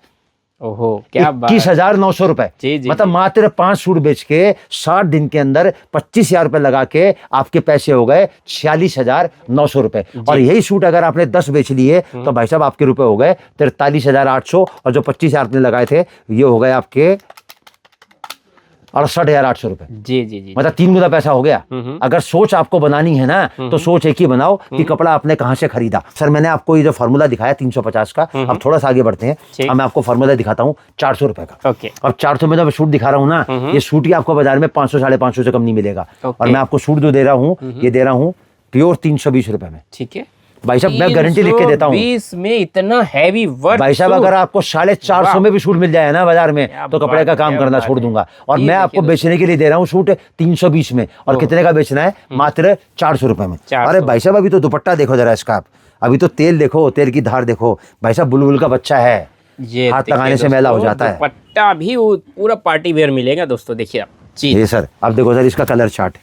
ओहो क्या बात। 21,900 रुपए। जी, जी, मतलब मात्र 5 सूट बेच के 60 दिन के अंदर 25,000 रुपए लगा के आपके पैसे हो गए 46,900 रुपए। और यही सूट अगर आपने 10 बेच लिए तो भाई साहब आपके रुपए हो गए 43,800, और जो 25,000 आपने लगाए थे ये हो गए आपके 68,800 रुपए। जी जी जी। मतलब 3 गुना पैसा हो गया। अगर सोच आपको बनानी है ना, तो सोच एक ही बनाओ कि कपड़ा आपने कहां से खरीदा। सर मैंने आपको ये जो फार्मूला दिखाया 350 का, अब थोड़ा सा आगे बढ़ते हैं। ठीक। अब मैं आपको फार्मूला दिखाता हूँ 400 रुपए का। ओके। अब 400 में जब सूट दिखा रहा हूँ ना, ये सूट ही आपको बाजार में 500 550 से कम नहीं मिलेगा। ओके। और मैं आपको सूट जो दे रहा हूँ ये दे रहा हूँ प्योर 320 रुपए में। ठीक है। भाई साहब मैं गारंटी लिख के देता हूँ। 320 में इतना हैवी वर्क। भाई साहब अगर आपको 450 में भी सूट मिल जाए ना बाजार में, क्या तो कपड़े बात का है, काम क्या करना बात छोड़ है। दूंगा। और ये मैं आपको देखिए बेचने के लिए दे रहा हूँ सूट 320 में। और कितने का बेचना है? मात्र 400 रुपए में। 400। अरे भाई साहब अभी तो दुपट्टा देखो जरा इसका आप, अभी तो तेल देखो, तेल की धार देखो। भाई साहब बुलबुल का बच्चा है, ये हाथ देखिए लगाने से मैला हो दोस्तों, जाता है। दुपट्टा भी वो पूरा पार्टी वेयर मिलेगा दोस्तों। देखिए आप जी। ये सर अब देखो सर इसका कलर चार्ट।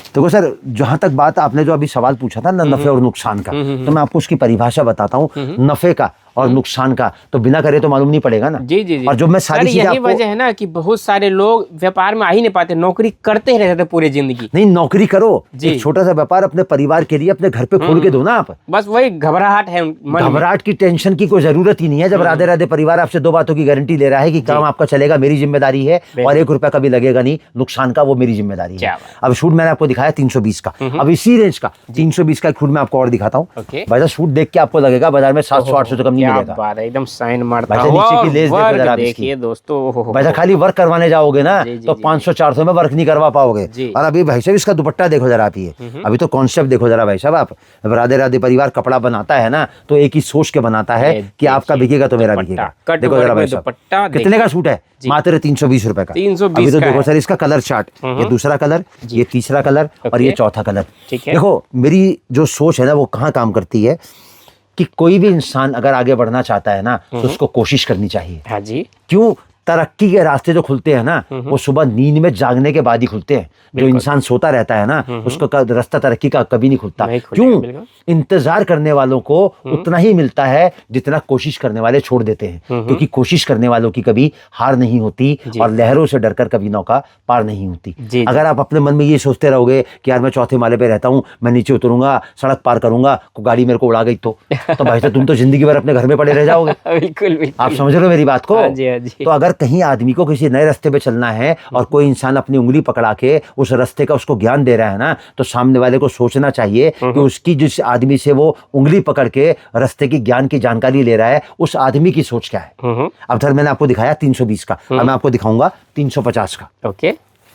देखो सर जहां तक बात आपने जो अभी सवाल पूछा था ना नफे और नुकसान का, तो मैं आपको उसकी परिभाषा बताता हूँ। नफे का और नुकसान का तो बिना करे तो मालूम नहीं पड़ेगा ना। जी जी जी। और जो मैं सारी सर, चीजें यही आपको, वजह है ना कि बहुत सारे लोग व्यापार में आ ही नहीं पाते, नौकरी करते ही रहते पूरी जिंदगी। नहीं नौकरी करो, जी। एक छोटा सा व्यापार अपने परिवार के लिए अपने घर पे खोल के दो ना आप। बस वही घबराहट है मन में। घबराहट की टेंशन की कोई जरूरत ही नहीं है। जब राधे राधे परिवार आपसे 2 बातों की गारंटी ले रहा है कि काम आपका चलेगा, मेरी जिम्मेदारी है और 1 रुपया कभी लगेगा नहीं, नुकसान का वो मेरी जिम्मेदारी क्या है। बात। अब सूट मैंने आपको दिखाया 320 का, अब इसी रेंज का 320 का एक सूट मैं आपको और दिखाता हूँ। ओके। भाई साहब सूट देख के आपको लगेगा बाजार में 700-800 से कम नहीं क्या मिलेगा। बात है, एकदम साइन मारता भाई साहब हुआ। नीचे की लेस देखो वर्क जरा आप इसकी। देखिए दोस्तों। ओहो। भाई साहब खाली वर्क करवाने जाओगे ना जी, जी, तो जी, 500-400 में वर्क नहीं करवा पाओगे। जी। और अभी भाई साहब इसका दुपट्टा देखो जरा आप, ये अभी तो कॉन्सेप्ट देखो जरा भाई साहब आप। राधे राधे परिवार कपड़ा बनाता है ना तो एक ही सोच के बनाता है कि आपका बिकेगा तो मेरा बिकेगा। कट देखो वर्क जरा भाई में साहब दुपट्टा कितने का सूट है? मात्र 320 रुपए का। 320 अभी तो का देखो है। सर इसका कलर चार्ट, ये दूसरा कलर, ये तीसरा कलर और ये चौथा कलर। ठीक है। देखो मेरी जो सोच है ना वो कहाँ काम करती है कि कोई भी इंसान अगर आगे बढ़ना चाहता है ना तो उसको कोशिश करनी चाहिए। हाँ जी। क्यों? तरक्की के रास्ते जो खुलते हैं ना, वो सुबह नींद में जागने के बाद ही खुलते हैं। जो इंसान सोता रहता है ना, उसका रास्ता तरक्की का कभी नहीं खुलता। क्यों? इंतजार करने वालों को उतना ही मिलता है जितना कोशिश करने वाले छोड़ देते हैं, क्योंकि कोशिश करने वालों की कभी हार नहीं होती और लहरों से डरकर कभी नौका पार नहीं होती। अगर आप अपने मन में ये सोचते रहोगे कि यार मैं चौथे माले पे रहता हूँ, मैं नीचे उतरूंगा, सड़क पार करूंगा, गाड़ी मेरे को उड़ा गई, तो भाई साहब तुम तो जिंदगी भर अपने घर में पड़े रह जाओगे। बिल्कुल। आप समझ रहे हो मेरी बात को? तो अगर कहीं आदमी को किसी नए रास्ते पे चलना है और कोई इंसान अपनी उंगली पकड़ा के उस रास्ते का उसको ज्ञान दे रहा है ना, तो सामने वाले को सोचना चाहिए कि उसकी जिस आदमी से वो उंगली पकड़ के रास्ते की ज्ञान की जानकारी ले रहा है, उस आदमी की सोच क्या है। अब सर मैंने आपको दिखाया 320 का, अब मैं आपको दिखाऊंगा 350 का। ओके,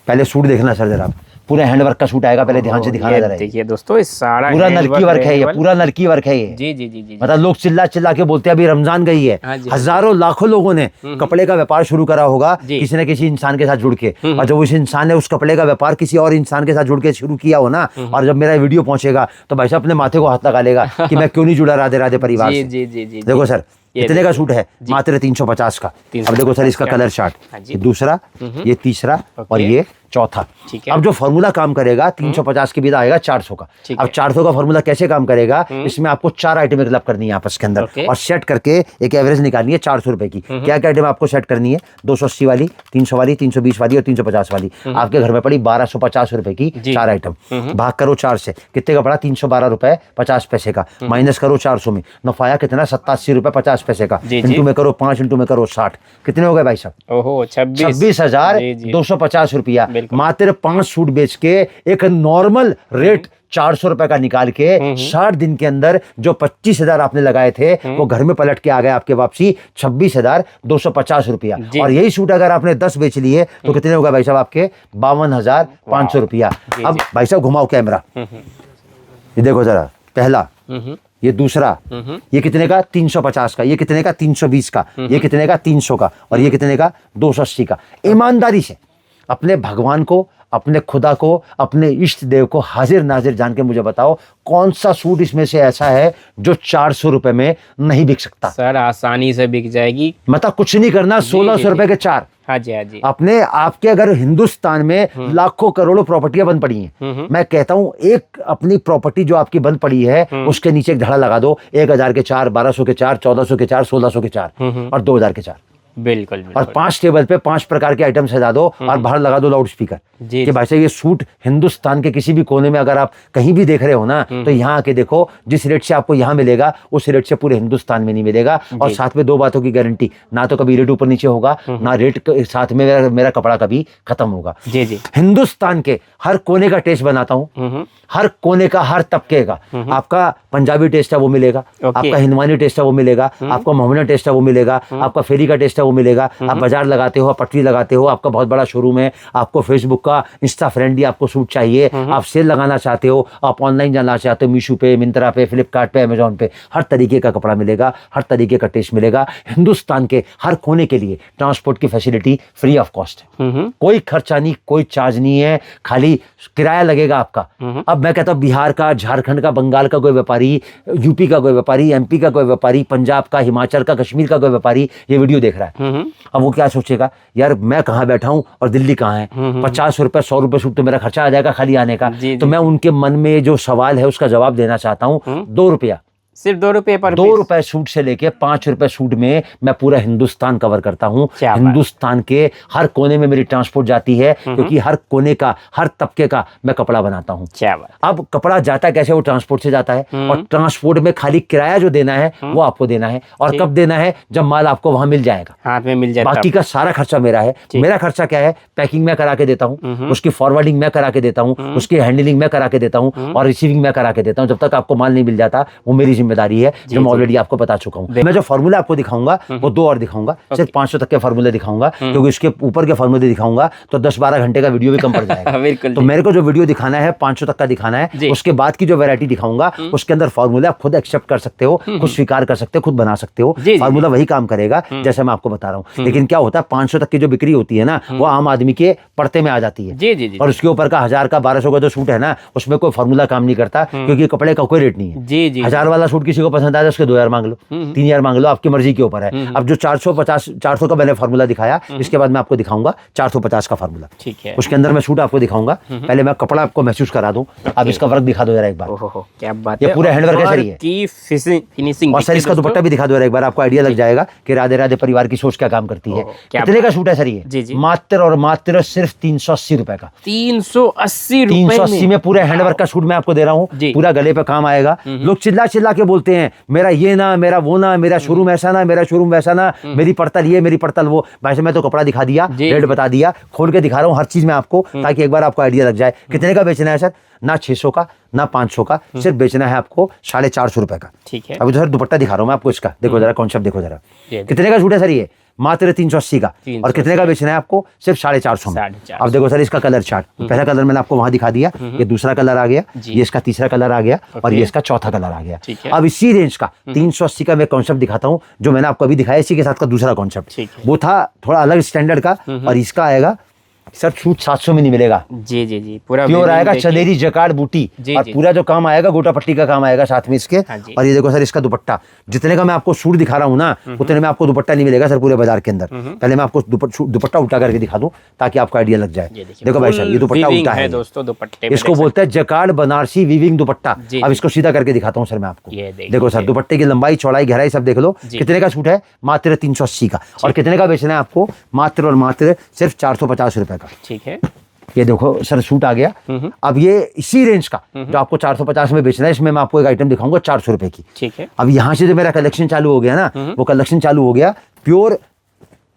पहले सूट देखना सर जरा, पूरा हैंडवर्क का सूट आएगा, पहले ध्यान से दिखाना जरा। देखिए दोस्तों, इस सारा पूरा नलकी वर्क है ये, पूरा नलकी वर्क है ये। जी। मतलब लोग चिल्ला चिल्ला के बोलते हैं अभी रमजान गई है, हजारों लाखों लोगों ने कपड़े का व्यापार शुरू करा होगा किसी न किसी इंसान के साथ जुड़ के, और जब उस इंसान ने उस कपड़े का व्यापार किसी और इंसान के साथ जुड़ के शुरू किया हो ना, और जब मेरा वीडियो पहुंचेगा तो भाई साहब अपने माथे को हाथ लगा लेगा कि मैं क्यों नहीं जुड़ा राधे राधे परिवार से। जी। देखो सर, कितने का सूट है? मात्र 350 का। अब देखो सर, इसका कलर चार्ट, दूसरा, ये तीसरा और ये चौथा। अब जो फॉर्मूला काम करेगा 350 के बाद आएगा 400 का। अब 400 का फॉर्मूला कैसे काम करेगा? इसमें आपको 4 आइटमें क्लब करनी है आपस के अंदर, और सेट करके एक एवरेज निकालनी है 400 रुपए की। क्या क्या आइटम आपको सेट करनी है? 280 वाली, 300 वाली, 320 वाली और 350 वाली। आपके घर में पड़ी 1250 रुपए की 4 आइटम। भाग करो 4 से, कितने का पड़ा? 312 रुपए 50 पैसे का। माइनस करो 400 में, नफाया कितना? 87 रुपए 50 पैसे का। इंटू में करो 5, इंटू में करो 60, कितने हो गए भाई साहब? ओहो, 26,250 रुपया। मात्र 5 सूट बेच के एक नॉर्मल रेट 400 रुपए का निकाल के 60 दिन के अंदर जो 25,000 आपने लगाए थे वो घर में पलट के आ गए आपके वापसी 26,250 रुपया। और यही सूट अगर आपने 10 बेच लिए तो कितने होगा भाई साहब? आपके 52,500 रुपया। अब भाई साहब घुमाओ कैमरा, ये देखो जरा, पहला, ये दूसरा, ये कितने का? 350 का। ये कितने का? 320 का। ये कितने का? 300 का। और ये कितने का? 280 का। ईमानदारी से अपने भगवान को, अपने खुदा को, अपने इष्ट देव को हाजिर नाजिर जान के मुझे बताओ, कौन सा सूट इसमें से ऐसा है जो 400 रुपए में नहीं बिक सकता? सर आसानी से बिक जाएगी, मतलब कुछ नहीं करना, 1600 रुपए के 4। हाँ जी। अपने आपके अगर हिंदुस्तान में लाखों करोड़ों प्रॉपर्टियां बंद पड़ी हैं, मैं कहता हूं एक अपनी प्रॉपर्टी जो आपकी बंद पड़ी है उसके नीचे एक धड़ा लगा दो, 1000 के 4, 1200 के 4, 1400 के 4, 1600 के 4 और 2000 के 4। बिल्कुल। और 5 टेबल पे 5 प्रकार के आइटम सजा दो और बाहर लगा दो लाउड स्पीकर कि भाई साहब ये सूट हिंदुस्तान के किसी भी कोने में अगर आप कहीं भी देख रहे हो ना, तो यहाँ आके देखो, जिस रेट से आपको यहाँ मिलेगा उस रेट से पूरे हिंदुस्तान में नहीं मिलेगा। और साथ में 2 बातों की गारंटी, ना तो कभी रेट ऊपर नीचे होगा, ना रेट के साथ में मेरा कपड़ा कभी खत्म होगा। जी। हिंदुस्तान के हर कोने का टेस्ट बनाता हूँ, हर कोने का, हर तबके का। आपका पंजाबी टेस्ट है वो मिलेगा, आपका हिंदवानी टेस्ट है वो मिलेगा, आपका मोहम्मदन टेस्ट है वो मिलेगा, आपका फेरी का टेस्ट है वो मिलेगा। आप बाजार लगाते हो, पटरी लगाते हो, आपका बहुत बड़ा शोरूम है, आपको फेसबुक का इंस्टा फ्रेंडली आपको सूट चाहिए, आप सेल लगाना चाहते हो, आप ऑनलाइन जाना चाहते हो, मीशो पे, मिंत्रा पे, फ्लिपकार्ट पे, अमेजोन पे, हर तरीके का कपड़ा मिलेगा, हर तरीके का टेस्ट मिलेगा। हिंदुस्तान के हर कोने के लिए ट्रांसपोर्ट की फैसिलिटी फ्री ऑफ कॉस्ट है, कोई खर्चा नहीं, कोई चार्ज नहीं है, खाली किराया लगेगा आपका। अब मैं कहता हूँ बिहार का, झारखंड का, बंगाल का कोई व्यापारी, यूपी का कोई व्यापारी, एमपी का कोई व्यापारी, पंजाब का, हिमाचल का, कश्मीर का कोई व्यापारी ये वीडियो देख रहा है, अब वो क्या सोचेगा, यार मैं कहाँ बैठा हूँ और दिल्ली कहाँ है, 50 रुपए 100 रुपए सूट तो मेरा खर्चा आ जाएगा खाली आने का। तो मैं उनके मन में जो सवाल है उसका जवाब देना चाहता हूँ। 2 रुपया, सिर्फ 2 रुपए पर 2 रुपए सूट से लेके 5 रुपए सूट में मैं पूरा हिंदुस्तान कवर करता हूँ। हिंदुस्तान के हर कोने में मेरी ट्रांसपोर्ट जाती है, क्योंकि हर कोने का, हर तबके का मैं कपड़ा बनाता हूँ। अब कपड़ा जाता कैसे? वो ट्रांसपोर्ट से जाता है, और ट्रांसपोर्ट में खाली किराया जो देना है वो आपको देना है। और कब देना है? जब माल आपको वहां मिल जाएगा, हाथ में मिल जाएगा। बाकी का सारा खर्चा मेरा है। मेरा खर्चा क्या है? पैकिंग मैं करा के देता हूँ, उसकी फॉरवर्डिंग मैं करा के देता हूँ, उसकी हैंडलिंग मैं करा के देता हूँ, और रिसीविंग मैं करा के देता हूँ। जब तक आपको माल नहीं मिल जाता वो मेरी जिम्मेदारी है, जो ऑलरेडी आपको बता चुका हूं। मैं जो फार्मूला आपको दिखाऊंगा वो 2 और दिखाऊंगा, सिर्फ 500 तक के फार्मूले दिखाऊंगा, क्योंकि इसके ऊपर के फार्मूले दिखाऊंगा तो 10-12 घंटे का वीडियो भी कम पड़ जाएगा। तो मेरे को जो वीडियो दिखाना है 500 तक का दिखाना है, उसके बाद की जो वैरायटी दिखाऊंगा उसके अंदर फार्मूले आप खुद एक्सेप्ट कर सकते हो, खुद स्वीकार कर सकते हो, खुद बना सकते हो। फार्मूला वही काम करेगा जैसे मैं आपको बता रहा हूँ। लेकिन क्या होता है, 500 तक की जो बिक्री होती है ना, वो आम आदमी के पड़ते में आ जाती है, और उसके ऊपर का 1000 का 1200 का जो सूट है ना, उसमें कोई फार्मूला काम नहीं करता, क्योंकि कपड़े का कोई रेट नहीं है। 1000 वाला सूट किसी को पसंद आया उसके 2000 मांग लो, 3000 मांग लो, आपकी मर्जी के ऊपर है। अब जो 400 का मैंने फार्मूला दिखाया, इसके बाद मैं आपको दिखाऊंगा 450 का फार्मूला। ठीक है, उसके अंदर मैं सूट आपको दिखाऊंगा। पहले मैं कपड़ा आपको महसूस करा दूं। अब इसका वर्क दिखा दो जरा एक बार। ओहो क्या बात ये है, पूरा हैंडवर्क है सर, ये की फिनिशिंग। और सर इसका दुपट्टा भी दिखा दो एक बार, आपको आइडिया लग जाएगा कि राधे राधे परिवार की सोच क्या काम करती है। कितने का सूट है सर ये? जी जी, मात्र और मात्र सिर्फ 380 रुपए का। 380 380 में पूरे हैंडवर्क का सूट मैं आपको दे रहा हूँ, पूरा गले पे काम आएगा। लोग चिल्ला चिल्ला के बोलते हैं मेरा ये ना, मेरा वो ना, मेरा शोरूम ऐसा ना, मेरा शोरूम वैसा ना, मेरी पड़तल ये, मेरी पड़तल वो। भाई साहब मैं तो कपड़ा दिखा दिया, रेट बता दिया, खोल के दिखा रहा हूँ हर चीज में आपको, ताकि एक बार आपको आइडिया लग जाए। कितने का बेचना है सर? ना 600 का ना 500 का, सिर्फ बेचना है आपको 450 रुपए का। ठीक है, अभी तो सर दुपट्टा दिखा रहा हूँ मैं आपको इसका, देखो जरा कॉन्सेप्ट देखो जरा। कितने का सूट है सर ये? मात्र 380 का। और कितने का बेचना है आपको? सिर्फ 450 में। अब देखो सर इसका कलर चार्ट, पहला कलर मैंने आपको वहां दिखा दिया, ये दूसरा कलर आ गया, ये इसका तीसरा कलर आ गया, और ये इसका चौथा कलर आ गया। अब इसी रेंज का 380 का मैं कॉन्सेप्ट दिखाता हूँ, जो मैंने आपको अभी दिखाया, इसी के साथ का दूसरा कॉन्सेप्ट। वो था थोड़ा अलग स्टैंडर्ड का, और इसका आएगा सर सूट 700 में नहीं मिलेगा। जी जी जी, पूरा प्योर आएगा, चंदेरी जकार्ड बूटी, और पूरा जो काम आएगा गोटा पट्टी का काम आएगा साथ में इसके। और ये देखो सर इसका दुपट्टा, जितने का मैं आपको सूट दिखा रहा हूँ ना, उतने में आपको दुपट्टा नहीं मिलेगा सर पूरे बाजार के अंदर। पहले मैं आपको दुपट्टा उल्टा करके दिखा दूं ताकि आपको आइडिया लग जाए। देखो भाई साहब ये दुपट्टा उल्टा है दोस्तों, दुपट्टे इसको बोलते हैं जकार्ड बनारसी वीविंग दुपट्टा। अब इसको सीधा करके दिखाता हूँ सर मैं आपको। देखो सर दुपट्टे की लंबाई चौड़ाई गहराई सब देख लो। कितने का सूट है? मात्र 380 का। और कितने का बेचना है आपको? मात्र और मात्र सिर्फ 450 रुपए का। ठीक है, ये देखो सर सूट आ गया। अब ये इसी रेंज का जो आपको 450 में बेचना है, इसमें मैं आपको एक आइटम दिखाऊंगा 400 रुपए की। ठीक है, अब यहाँ से जो मेरा कलेक्शन चालू हो गया ना, वो कलेक्शन चालू हो गया प्योर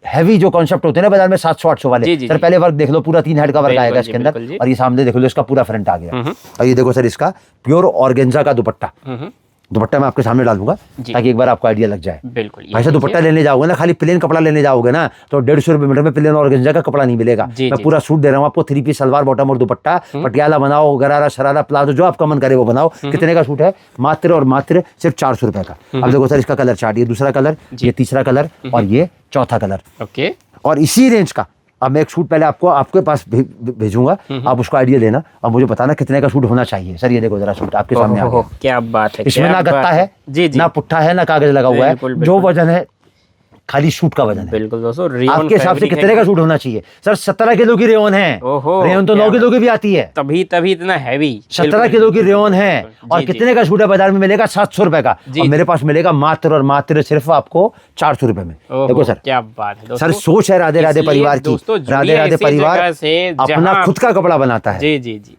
हैवी जो कॉन्सेप्ट होते हैं ना बाजार में 700-800 वाले। सर पहले वर्क देख लो, पूरा 3 हेड का वर्क आएगा इसके अंदर। और ये सामने देख लो इसका पूरा फ्रंट आ गया। और ये देखो सर इसका प्योर ऑर्गेन्जा का दुपट्टा। दुपट्टा मैं आपके सामने डाल दूंगा ताकि एक बार आपको आइडिया लग जाए। बिल्कुल, ऐसा दुपट्टा लेने जाओगे ना, खाली प्लेन कपड़ा लेने जाओगे ना, तो 150 रुपए मीटर में प्लेन ऑर्गेन्जा का कपड़ा नहीं मिलेगा। मैं पूरा सूट दे रहा हूँ आपको, 3 पीस सलवार बॉटम और दुपट्टा, पटियाला बनाओ, गरारा शरारा प्लाजो, जो आपका मन करे वो बनाओ। कितने का सूट है? मात्र और मात्र सिर्फ 400 रुपए का। अब देखो सर इसका कलर चार्ट, ये दूसरा कलर, ये तीसरा कलर, और ये चौथा कलर। ओके, और इसी रेंज का अब मैं एक सूट पहले आपको आपके पास भेजूंगा, आप उसको आइडिया लेना और मुझे बताना कितने का सूट होना चाहिए। सर ये देखो जरा सूट आपके सामने आ गया। क्या बात है, इसमें ना गत्ता है, ना पुट्ठा है, ना कागज लगा हुआ है, जो वजन है खाली सूट का वजन है। बिल्कुल दोस्तों, आपके हिसाब से कितने का सूट होना चाहिए? सर 17 किलो की रेयन है। रेयन तो 9 किलो की भी आती है, तभी इतना हैवी। 17 किलो की रेयन है। और कितने का सूट है बाजार में मिलेगा? 700 रुपए का। और मेरे पास मिलेगा मात्र और मात्र सिर्फ आपको 400 रुपए में। देखो सर क्या बात है सर, सोच है राधे राधे परिवार की। राधे राधे परिवार अपना खुद का कपड़ा बनाता है। जी जी जी,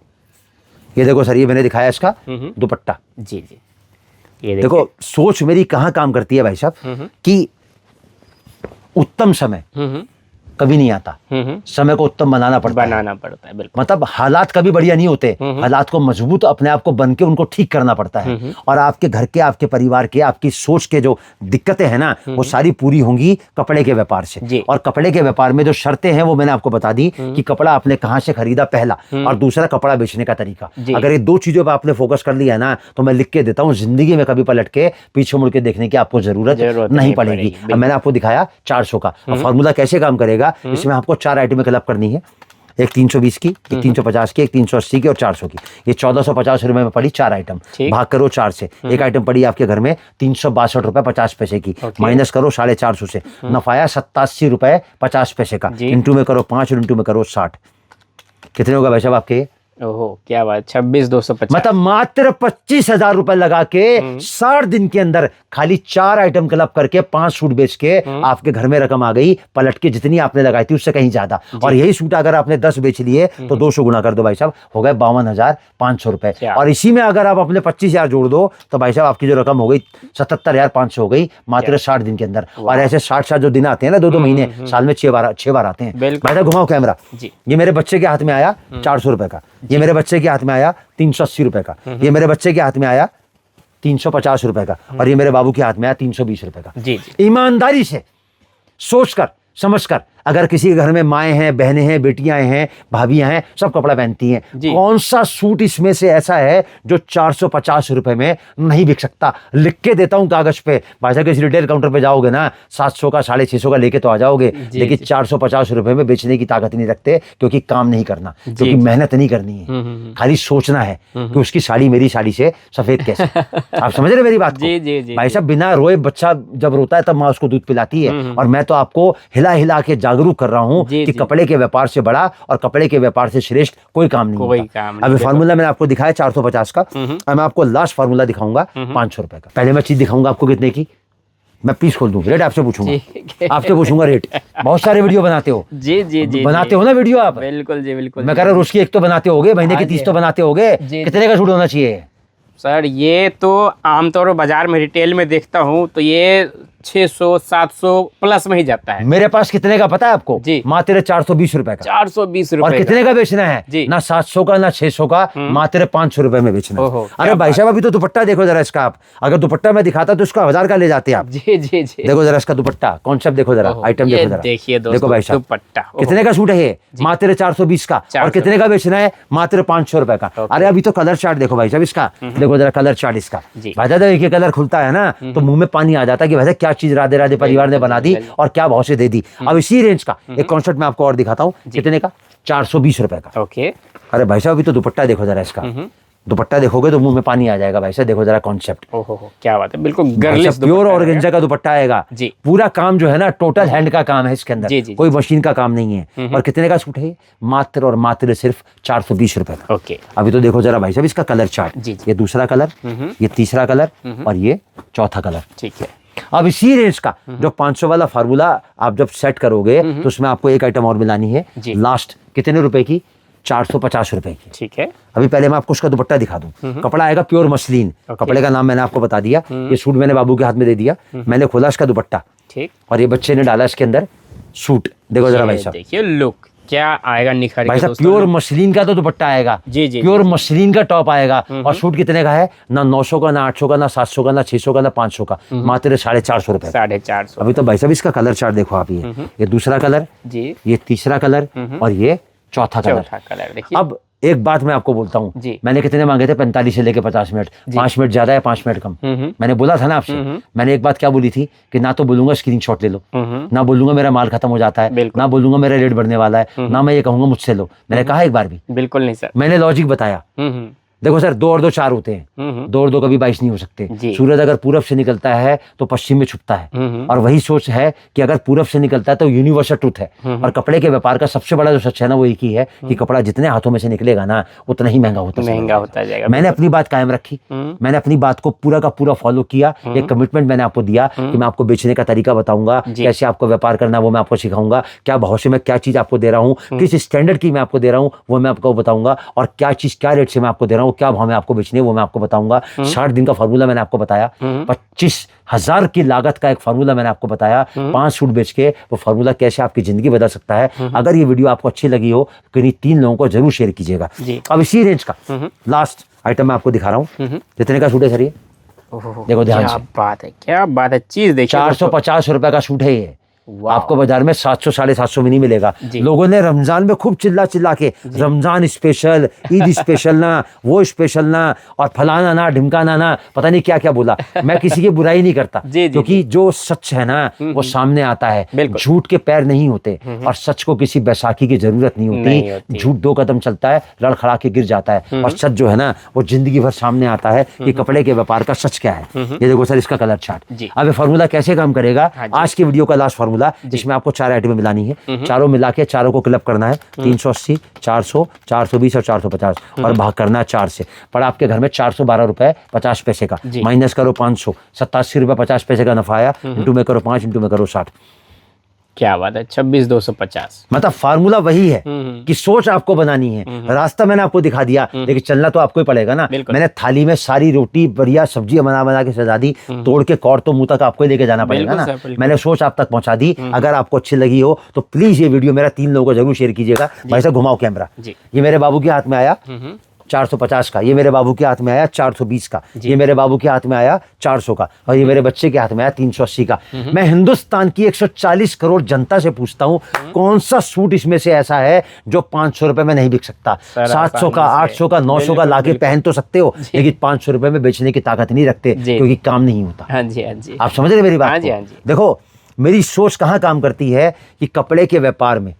ये देखो सर, ये मैंने दिखाया इसका दुपट्टा। जी जी, ये देखो सोच मेरी कहाँ काम करती है भाई साहब, कि उत्तम समय कभी नहीं आता, समय को उत्तम बनाना पड़ता है। बिल्कुल। मतलब हालात कभी बढ़िया नहीं होते, हालात को मजबूत अपने आप को बन के उनको ठीक करना पड़ता है। और आपके घर के, आपके परिवार के, आपकी सोच के जो दिक्कतें हैं ना, वो सारी पूरी होंगी कपड़े के व्यापार से। और कपड़े के व्यापार में जो शर्तें हैं वो मैंने आपको बता दी, कि कपड़ा आपने कहाँ से खरीदा पहला, और दूसरा कपड़ा बेचने का तरीका। अगर ये 2 चीजों पर आपने फोकस कर लिया ना, तो मैं लिख के देता हूँ, जिंदगी में कभी पलट के पीछे मुड़ के देखने की आपको जरूरत नहीं पड़ेगी। अब मैंने आपको दिखाया 400 का। फॉर्मूला कैसे काम करेगा, इसमें आपको 4 आइटमें क्लब करनी है, एक 320 की, एक 350 की, एक 380 की और 400 की। ये 1450 रुपए में पड़ी 4 आइटम। भाग करो 4 से, एक आइटम पड़ी आपके घर में 362 रुपए 50 पैसे की, माइनस करो 450 से, नफाया 87 रुपए 50 पैसे का, इंटू में करो 5 और इंटू में करो 60। कितने होगा भाई साहब आपके? ओहो क्या बात, 26,250। मतलब मात्र 25,000 रुपए लगा के 60 दिन के अंदर खाली 4 आइटम क्लब करके 5 सूट बेच के आपके घर में रकम आ गई पलट के, जितनी आपने लगाई थी उससे कहीं ज्यादा। और यही सूट अगर आपने 10 बेच लिए तो 200 गुना कर दो भाई साहब, हो गए 52,500 रुपए। और इसी में अगर आप अपने 25,000 जोड़ दो तो भाई साहब आपकी जो रकम हो गई 77,500 हो गई मात्र 60 दिन के अंदर। और ऐसे 60 जो दिन आते हैं ना, 2-2 महीने साल में 6 बार आते हैं। भाई साहब घुमाओ कैमरा। ये मेरे बच्चे के हाथ में आया 400 रुपए का, ये मेरे बच्चे के हाथ में आया 380 रुपए का, ये मेरे बच्चे के हाथ में आया 350 रुपए का, और ये मेरे बाबू के हाथ में आया 320 रुपए का। ईमानदारी से सोचकर समझकर अगर किसी के घर में माएँ हैं, बहनें हैं, बेटियां हैं, भाभियां हैं, सब कपड़ा पहनती हैं। जी। कौन सा सूट इसमें से ऐसा है जो 450 रुपए में नहीं बिक सकता? लिख के देता हूं कागज पे। भाई साहब किसी रिटेल काउंटर पे जाओगे ना, 700 का 650 का लेके तो आ जाओगे, लेकिन 450 रुपए में बेचने की ताकत नहीं रखते, क्योंकि काम नहीं करना, क्योंकि मेहनत नहीं करनी है, खाली सोचना है कि उसकी साड़ी मेरी साड़ी से सफेद कैसे। आप समझ रहे मेरी बात को? जी। भाई साहब बिना रोए बच्चा जब रोता है तब माँ उसको दूध पिलाती है, और मैं तो आपको हिला हिला के जागरूक कर रहा हूँ कि कपड़े के व्यापार से बड़ा और कपड़े के व्यापार से श्रेष्ठ कोई काम नहीं होता। अभी फार्मूला मैंने आपको दिखाया 450 का, मैं आपको लास्ट फार्मूला दिखाऊंगा 500 रुपए का। पहले मैं चीज दिखाऊंगा आपको कितने की, मैं पीस खोल दूं, रेट आपसे पूछूंगा, आपसे पूछूंगा रेट। बहुत सारे वीडियो बनाते हो, जी बनाते हो ना वीडियो आप? बिल्कुल जी, बिल्कुल। मैं कह रहा हूँ रोज की एक तो बनाते होगे, महीने की 30 तो बनाते होगे। कितने का सूट होना चाहिए सर? ये तो आमतौर पर बाजार में रिटेल में देखता हूँ तो ये 600-700 प्लस में ही जाता है। मेरे पास कितने का पता है आपको? जी। मात्र 420 रुपए का। 420 और रुपए कितने का बेचना है? जी। ना 700 का ना 600 का, मात्र 500 रुपए में बेचना है। ओहो, अरे भाई साहब अभी तो दुपट्टा देखो जरा इसका। आप अगर दुपट्टा मैं दिखाता तो इसका 1000 का ले जाते आप। जी। देखो जरा इसका दुपट्टा, कॉन्सेप्ट देखो जरा, आइटम देखो जरा। देखिए देखो भाई साहब दुपट्टा कितने का सूट है ये? मात्र 420 का। और कितने का बेचना है? मात्र 500 रुपए का। अरे अभी तो कलर चार्ट देखो भाई साहब इसका, देखो जरा कलर चार्ट इसका। भाई साहब एक कलर खुलता है ना तो मुंह में पानी आ जाता है कि भाई क्या चीज राधे राधे परिवार ने बना दी और क्या भाव से दे दी। अब इसी रेंज का एक कॉन्सेप्ट मैं आपको और दिखाता हूँ। कितने का? 420 रुपए का। ओके। अरे भाई साहब अभी तो दुपट्टा देखो जरा इसका, दुपट्टा देखोगे तो मुंह में पानी आ जाएगा भाई साहब। देखो जरा कॉन्सेप्ट, ओहो क्या बात है, बिल्कुल गर्लिश प्योर ऑर्गेन्जा का दुपट्टा आएगा जी। पूरा काम जो है ना टोटल हैंड का काम है इसके अंदर, कोई मशीन का काम नहीं है। और कितने का सूट है? मात्र और मात्र सिर्फ 420 रुपए का। ओके। अभी तो देखो जरा भाई साहब इसका कलर चार्ट, ये दूसरा कलर, ये तीसरा कलर और ये चौथा कलर। ठीक है। अब इसी रेंज का जो 500 वाला फार्मूला आप जब सेट करोगे तो उसमें आपको एक आइटम और मिलानी है लास्ट। कितने रुपए की? 450 रुपए की। ठीक है। अभी पहले मैं आपको उसका दुपट्टा दिखा दूं। कपड़ा आएगा प्योर मसलिन। कपड़े का नाम मैंने आपको बता दिया। ये सूट मैंने बाबू के हाथ में दे दिया। मैंने खोला इसका दुपट्टा, ठीक, और ये बच्चे ने डाला इसके अंदर सूट। देखो जरा भाई साहब, देखिए लुक क्या आएगा निखर भाई साहब प्योर मसलिन का तो दुपट्टा आएगा, प्योर मसलिन का टॉप आएगा। और सूट कितने का है? ना 900 का, ना 800 का, ना 700 का, ना 600 का, ना 500 का, मात्र 450 रुपए। 450। अभी तो भाई साहब इसका कलर चार्ट देखो आप। ये दूसरा कलर जी, ये तीसरा कलर और ये चौथा कलर। देखिए अब एक बात मैं आपको बोलता हूँ, मैंने कितने मांगे थे? 45 से लेके 50 मिनट। 5 मिनट ज्यादा है, 5 मिनट कम। मैंने बोला था ना आपसे, मैंने एक बात क्या बोली थी कि ना तो बोलूंगा स्क्रीनशॉट ले लो, ना बोलूंगा मेरा माल खत्म हो जाता है, ना बोलूंगा मेरा रेट बढ़ने वाला है, ना मैं ये कहूंगा मुझसे लो। मैंने कहा एक बार भी? बिल्कुल नहीं सर। मैंने लॉजिक बताया। देखो सर 2 और 2 4 होते हैं, 2 और 2 कभी 22 नहीं हो सकते। सूरज अगर पूरब से निकलता है तो पश्चिम में छुपता है, और वही सोच है कि अगर पूरब से निकलता है तो यूनिवर्सल ट्रुथ है। और कपड़े के व्यापार का सबसे बड़ा जो सच है ना वो एक ही है कि कपड़ा जितने हाथों में से निकलेगा ना उतना ही महंगा होता जाएगा। मैंने अपनी बात कायम रखी, मैंने अपनी बात को पूरा का पूरा फॉलो किया। एक कमिटमेंट मैंने आपको दिया कि मैं आपको बेचने का तरीका बताऊंगा, कैसे आपको व्यापार करना वो मैं आपको सिखाऊंगा, क्या भाव से मैं क्या चीज आपको दे रहा हूँ, किस स्टैंडर्ड की मैं आपको दे रहा हूँ वो मैं आपको बताऊंगा, और क्या चीज क्या रेट से मैं आपको दे रहा हूँ, क्या भाव में आपको बेचनी है वो मैं आपको बताऊंगा। 60 दिन का फार्मूला मैंने आपको बताया, 25,000 की लागत का एक फार्मूला मैंने आपको बताया। 5 सूट बेच के वो फार्मूला कैसे आपकी जिंदगी बदल सकता है। अगर ये वीडियो आपको अच्छी लगी हो तो किन्हीं 3 लोगों को जरूर शेयर कीजिएगा। अब इसी रेंज का लास्ट आइटम मैं आपको दिखा रहा हूँ। कितने का सूट है सर ये? देखो ध्यान से, क्या बात है चीज देखिए। 450 रुपए का सूट है ये। आपको बाजार में 700 750 में नहीं मिलेगा। लोगों ने रमजान में खूब चिल्ला चिल्ला के रमजान स्पेशल, ईद स्पेशल ना, वो स्पेशल ना, और फलाना ना, ढिमकाना ना, पता नहीं क्या क्या बोला। मैं किसी की बुराई नहीं करता, क्योंकि जो सच है ना वो सामने आता है। झूठ के पैर नहीं होते, और सच को किसी बैसाखी की जरूरत नहीं होती। झूठ 2 कदम चलता है, लड़खड़ा के गिर जाता है, और सच जो है ना वो जिंदगी भर सामने आता है कि कपड़े के व्यापार का सच क्या है। ये देखो सर इसका कलर चार्ट। अब ये फार्मूला कैसे काम करेगा? आज की वीडियो का लास्ट फार्मूला, इसमें आपको 4 आइटमें मिलानी है। चारों मिला के चारों को क्लब करना है। 380, 400, 420 और 450, और भाग करना है 4 से। पड़ा आपके घर में 412 रुपए 50 पैसे का, माइनस करो 500, 87 रुपए 50 पैसे का नफा आया। इंटू में करो 5, इंटू में करो 60। क्या बात है, 26,250। मतलब फार्मूला वही है कि सोच आपको बनानी है, रास्ता मैंने आपको दिखा दिया, लेकिन चलना तो आपको ही पड़ेगा ना। मैंने थाली में सारी रोटी बढ़िया सब्जी बना बना के सजा दी, तोड़ के कौर तो मुंह तक आपको ही लेके जाना पड़ेगा ना। मैंने सोच आप तक पहुंचा दी। अगर आपको अच्छी लगी हो तो प्लीज ये वीडियो मेरा 3 लोगों को जरूर शेयर कीजिएगा। भाई साहब घुमाओ कैमरा, ये मेरे बाबू के हाथ में आया 450 का, ये मेरे बाबू के हाथ में आया 420 का, ये मेरे बाबू के हाथ में आया 400 का, और ये मेरे बच्चे के हाथ में आया 380 का। मैं हिंदुस्तान की 140 करोड़ जनता से पूछता हूँ, कौन सा सूट इसमें से ऐसा है जो 500 रुपए में नहीं बिक सकता? 700 का, 800 का, 900 का लाके पहन तो सकते हो, लेकिन 500 रुपए में बेचने की ताकत नहीं रखते, क्योंकि काम नहीं होता। हाँ जी, हाँ जी, आप समझ रहे मेरी बात को? देखो मेरी सोच कहाँ काम करती है कि कपड़े के व्यापार में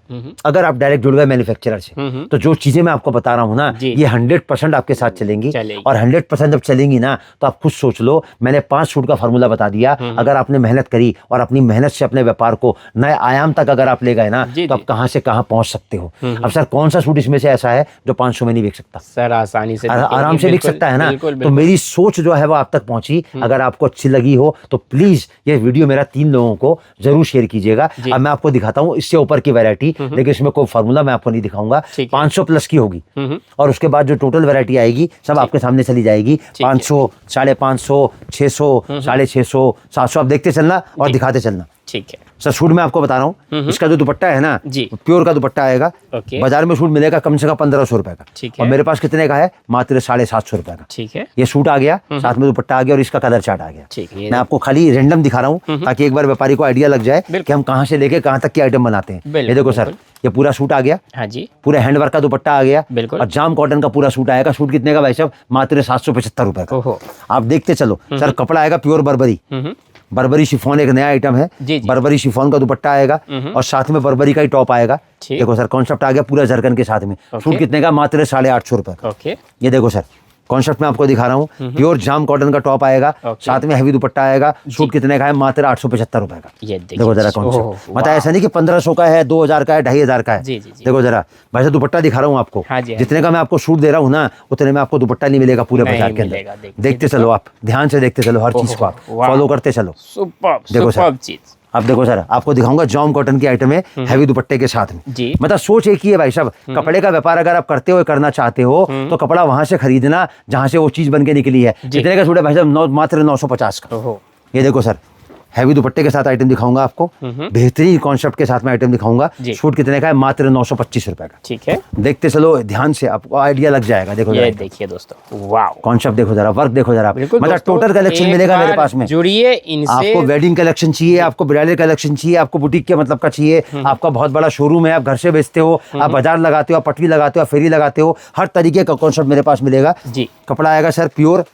अगर आप डायरेक्ट जुड़ गए मैन्युफैक्चरर से, तो जो चीजें मैं आपको बता रहा हूँ ना, ये 100% आपके साथ चलेंगी। और 100% जब चलेंगी ना, तो आप खुद सोच लो, मैंने 5 सूट का फॉर्मूला बता दिया। अगर आपने मेहनत करी और अपनी मेहनत से अपने व्यापार को नए आयाम तक अगर आप ले गए ना, तो आप कहाँ से कहाँ पहुंच सकते हो। अब सर कौन सा सूट इसमें से ऐसा है जो 500 में नहीं बिक सकता? सर आसानी से, आराम से बिक सकता है ना। तो मेरी सोच जो है वो आप तक पहुंची। अगर आपको अच्छी लगी हो तो प्लीज ये वीडियो मेरा 3 लोगों को जरूर शेयर कीजिएगा। अब मैं आपको दिखाता हूँ इससे ऊपर की वैरायटी, लेकिन इसमें कोई फार्मूला मैं आपको नहीं दिखाऊंगा। 500 प्लस की होगी, और उसके बाद जो टोटल वैरायटी आएगी सब आपके सामने चली जाएगी। 500, 550, 600, 650, 700, आप देखते चलना और दिखाते चलना। ठीक है सर, सूट मैं आपको बता रहा हूँ, इसका जो दुपट्टा है ना, प्योर का दुपट्टा आएगा। बाजार में सूट मिलेगा कम से कम 1500 रुपए का, और मेरे पास कितने का है? मात्र 750 रुपए का। ठीक है, ये सूट आ गया, साथ में दुपट्टा आ गया, और इसका कलर चार्ट आ गया। ठीक है, मैं आपको खाली रैंडम दिखा रहा हूँ ताकि एक बार व्यापारी को आइडिया लग जाए कि हम कहाँ से लेके कहाँ तक की आइटम बनाते हैं। ये देखो सर, ये पूरा सूट आ गया। हाँ जी, पूरे हैंडवर्क का दुपट्टा आ गया, और जाम कॉटन का पूरा सूट आएगा। सूट कितने का भाई साहब? मात्र 775 रुपए का। आप देखते चलो सर, कपड़ा आएगा प्योर बर्बरी। बर्बरी शिफॉन एक नया आइटम है। बर्बरी शिफॉन का दुपट्टा आएगा, और साथ में बर्बरी का ही टॉप आएगा। देखो सर, कॉन्सेप्ट आ गया पूरा जरकन के साथ में। सूट कितने का? मात्र 850 रुपए का। ये देखो सर, कॉन्सेप्ट में आपको दिखा रहा हूँ, प्योर जाम कॉटन का टॉप आएगा, साथ में हैवी दुपट्टा आएगा। सूट कितने का है? मात्र 875 रुपए का। देखो जरा कॉन्सेप्ट, मतलब ऐसा नहीं कि 1500 का है, 2000 का है, 2500 का है। देखो जरा भाई साहब, दुपट्टा दिखा रहा हूँ आपको। जितने का मैं आपको सूट दे रहा हूँ ना, उतने में आपको दुपट्टा नहीं मिलेगा पूरे बाजार के अंदर। देखते चलो, आप ध्यान से देखते चलो, हर चीज को आप फॉलो करते चलो। देखो सर, अब देखो सर, आपको दिखाऊंगा जॉम कॉटन की आइटम है, हैवी दुपट्टे के साथ में। मतलब सोच एक ही है भाई साहब, कपड़े का व्यापार अगर आप करते हो, करना चाहते हो, तो कपड़ा वहां से खरीदना जहां से वो चीज बन के निकली है। कितने का सूट है भाई साहब? मात्र 950 का। ये देखो सर, हैवी दुपट्टे के साथ आइटम दिखाऊंगा आपको, बेहतरीन कॉन्सेप्ट के साथ में आइटम दिखाऊंगा। सूट कितने का है? मात्र 925 रुपए का। ठीक है, देखते चलो ध्यान से, आपको आइडिया लग जाएगा। देखो ये देखिए दोस्तों, वाह, कॉन्सेप्ट देखो जरा, वर्क देखो जरा, मतलब टोटल कलेक्शन मिलेगा मेरे पास में। जुड़िए इनसे। आपको वेडिंग कलेक्शन चाहिए, आपको ब्राइडल कलेक्शन चाहिए, आपको बुटीक के मतलब का चाहिए, आपका बहुत बड़ा शोरूम है, आप घर से बेचते हो, आप बाजार लगाते हो, आप पटरी लगाते हो, आप फेरी लगाते हो, हर तरीके का कॉन्सेप्ट मेरे पास मिलेगा। जी, कपड़ा आएगा सर प्योर,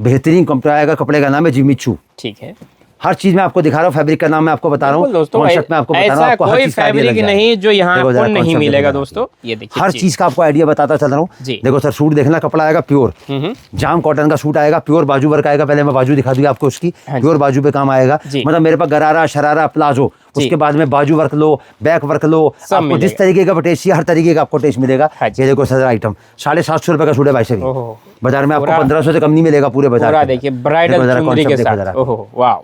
बेहतरीन कपड़ा आएगा। कपड़े का नाम है जिमी चू। ठीक है, हर चीज में आपको दिखा रहा हूँ, फैब्रिक का नाम मैं आपको बता रहा हूँ, कॉन्सेप्ट में आपको बता रहा हूँ, आपको हर चीज का आइडिया लग जाएगा। नहीं जो यहाँ आपको नहीं मिलेगा दोस्तों, ये देखिए हर चीज का आपको आइडिया बताता चल रहा हूँ। देखो सर, सूट देखना, कपड़ा आएगा प्योर जाम कॉटन का सूट आएगा, प्योर बाजू वर्क आएगा। पहले मैं बाजू दिखा दूंगा आपको उसकी, प्योर बाजू पे काम आएगा। मतलब मेरे पास गरारा, शरारा, प्लाजो, उसके बाद में बाजू वर्क लो, बैक वर्क लो, आपको जिस तरीके का टेस्ट चाहिए हर तरीके का आपको टेस्ट मिलेगा। ये देखो सर, आइटम 750 रुपए का सूट है भाई साहब। बाजार में आपको 1500 से कम नहीं मिलेगा पूरे बाजार। देखिए ब्राइडल चुनरी के साथ, वाह,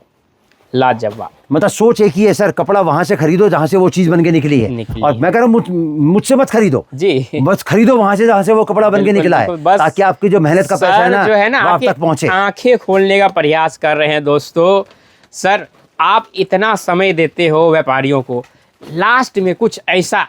लाजवाब। मतलब सोच एक ही है सर, कपड़ा वहां से खरीदो जहां से वो चीज बन के निकली है। और मैं कह रहा हूँ मुझसे मत खरीदो जी, बस खरीदो वहां से जहां से वो कपड़ा बन के निकला है, ताकि आपकी जो मेहनत का पैसा है ना, जो है ना, आप तक पहुंचे। आंखें खोलने का प्रयास कर रहे हैं दोस्तों। सर, आप इतना समय देते हो व्यापारियों को, लास्ट में कुछ ऐसा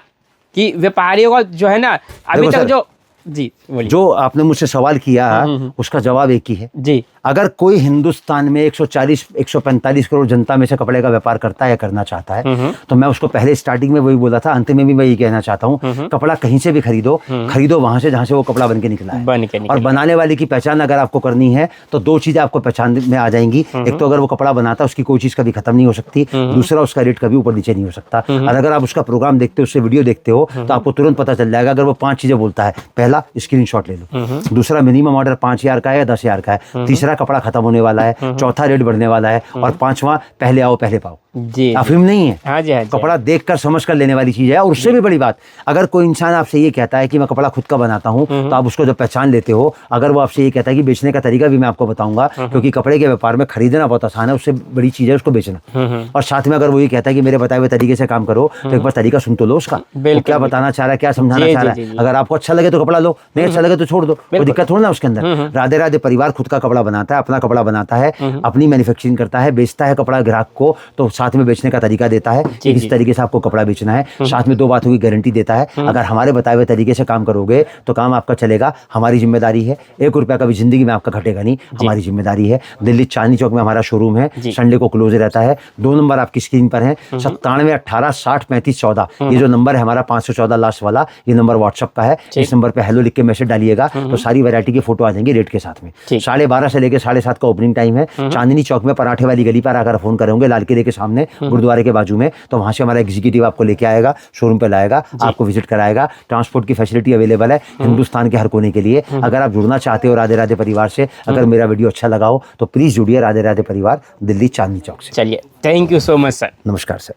कि व्यापारियों का जो है ना, अभी तक जो जी जो आपने मुझसे सवाल किया उसका जवाब एक ही है जी। अगर कोई हिंदुस्तान में 140-145 करोड़ जनता में से कपड़े का व्यापार करता है या करना चाहता है, तो मैं उसको पहले स्टार्टिंग में वही बोला था, अंत में भी मैं यही कहना चाहता हूँ, कपड़ा कहीं से भी खरीदो वहां से जहां से वो कपड़ा बन के निकला है। और बनाने वाले की पहचान अगर आपको करनी है तो 2 चीजें आपको पहचान में आ जाएंगी। एक तो अगर वो कपड़ा बनाता है उसकी कोई चीज कभी खत्म नहीं हो सकती, दूसरा उसका रेट कभी ऊपर नीचे नहीं हो सकता। और अगर आप उसका प्रोग्राम देखते हो, उससे वीडियो देखते हो, तो आपको तुरंत पता चल जाएगा। अगर वो 5 चीजें बोलता है, पहला स्क्रीनशॉट ले लो, दूसरा मिनिमम ऑर्डर 5000 का है या 10,000 का है, तीसरा कपड़ा खत्म होने वाला है, चौथा रेट बढ़ने वाला है, और 5वां पहले आओ पहले पाओ जी। अफीम नहीं है। हाँ जी, हाँ जी। कपड़ा देखकर समझकर लेने वाली चीज है। और उससे भी बड़ी बात, अगर कोई इंसान आपसे ये कहता है कि मैं कपड़ा खुद का बनाता हूँ, तो आप उसको जब पहचान लेते हो, अगर वो आपसे ये कहता है कि बेचने का तरीका भी मैं आपको बताऊंगा, क्योंकि कपड़े के व्यापार में खरीदना बहुत आसान है, उससे बड़ी चीज है उसको बेचना। और साथ में अगर वो ये कहता है कि मेरे बताए हुए तरीके से काम करो, तो एक बार तरीका सुन तो लो उसका, क्या बताना चाह रहा है, क्या समझाना चाह रहा है। अगर आपको अच्छा लगे तो कपड़ा लो, नहीं अच्छा लगे तो छोड़ दो, कोई दिक्कत थोड़ा ना उसके अंदर। राधे राधे परिवार खुद का कपड़ा बनाता है, अपना कपड़ा बनाता है, अपनी मैन्युफैक्चरिंग करता है, बेचता है कपड़ा ग्राहक को, तो साथ में बेचने का तरीका देता है कि किस तरीके से आपको कपड़ा बेचना है, साथ में 2 बातों की गारंटी देता है। अगर हमारे बताए हुए तरीके से काम करोगे तो काम आपका चलेगा, हमारी जिम्मेदारी है। 1 रुपया का भी जिंदगी में आपका घटेगा नहीं, हमारी जिम्मेदारी है। दिल्ली चांदनी चौक में हमारा शोरूम है, संडे को क्लोज रहता है। 2 नंबर आपकी स्क्रीन पर है, 97 18 60 35 14। ये जो नंबर है हमारा 514 लास्ट वाला, ये नंबर व्हाट्सएप का है। इस नंबर पे हेलो लिख के मैसेज डालिएगा तो सारी वैरायटी की फोटो आ जाएंगी रेट के साथ में। 12:30 से लेकर 7:30 का ओपनिंग टाइम है। चांदनी चौक में पराठे वाली गली पर आकर फोन करेंगे, लाल किले के सामने गुरुद्वारे के बाजू में, तो वहां से हमारा एग्जीक्यूटिव आपको लेके आएगा, शोरूम पे लाएगा, आपको विजिट कराएगा। ट्रांसपोर्ट की फैसिलिटी अवेलेबल है हिंदुस्तान के हर कोने के लिए। अगर आप जुड़ना चाहते हो राधे राधे परिवार से, अगर मेरा वीडियो अच्छा लगा हो तो प्लीज जुड़िए राधे राधे परिवार, दिल्ली चांदनी चौक से। चलिए, thank you so much sir. नमस्कार सर।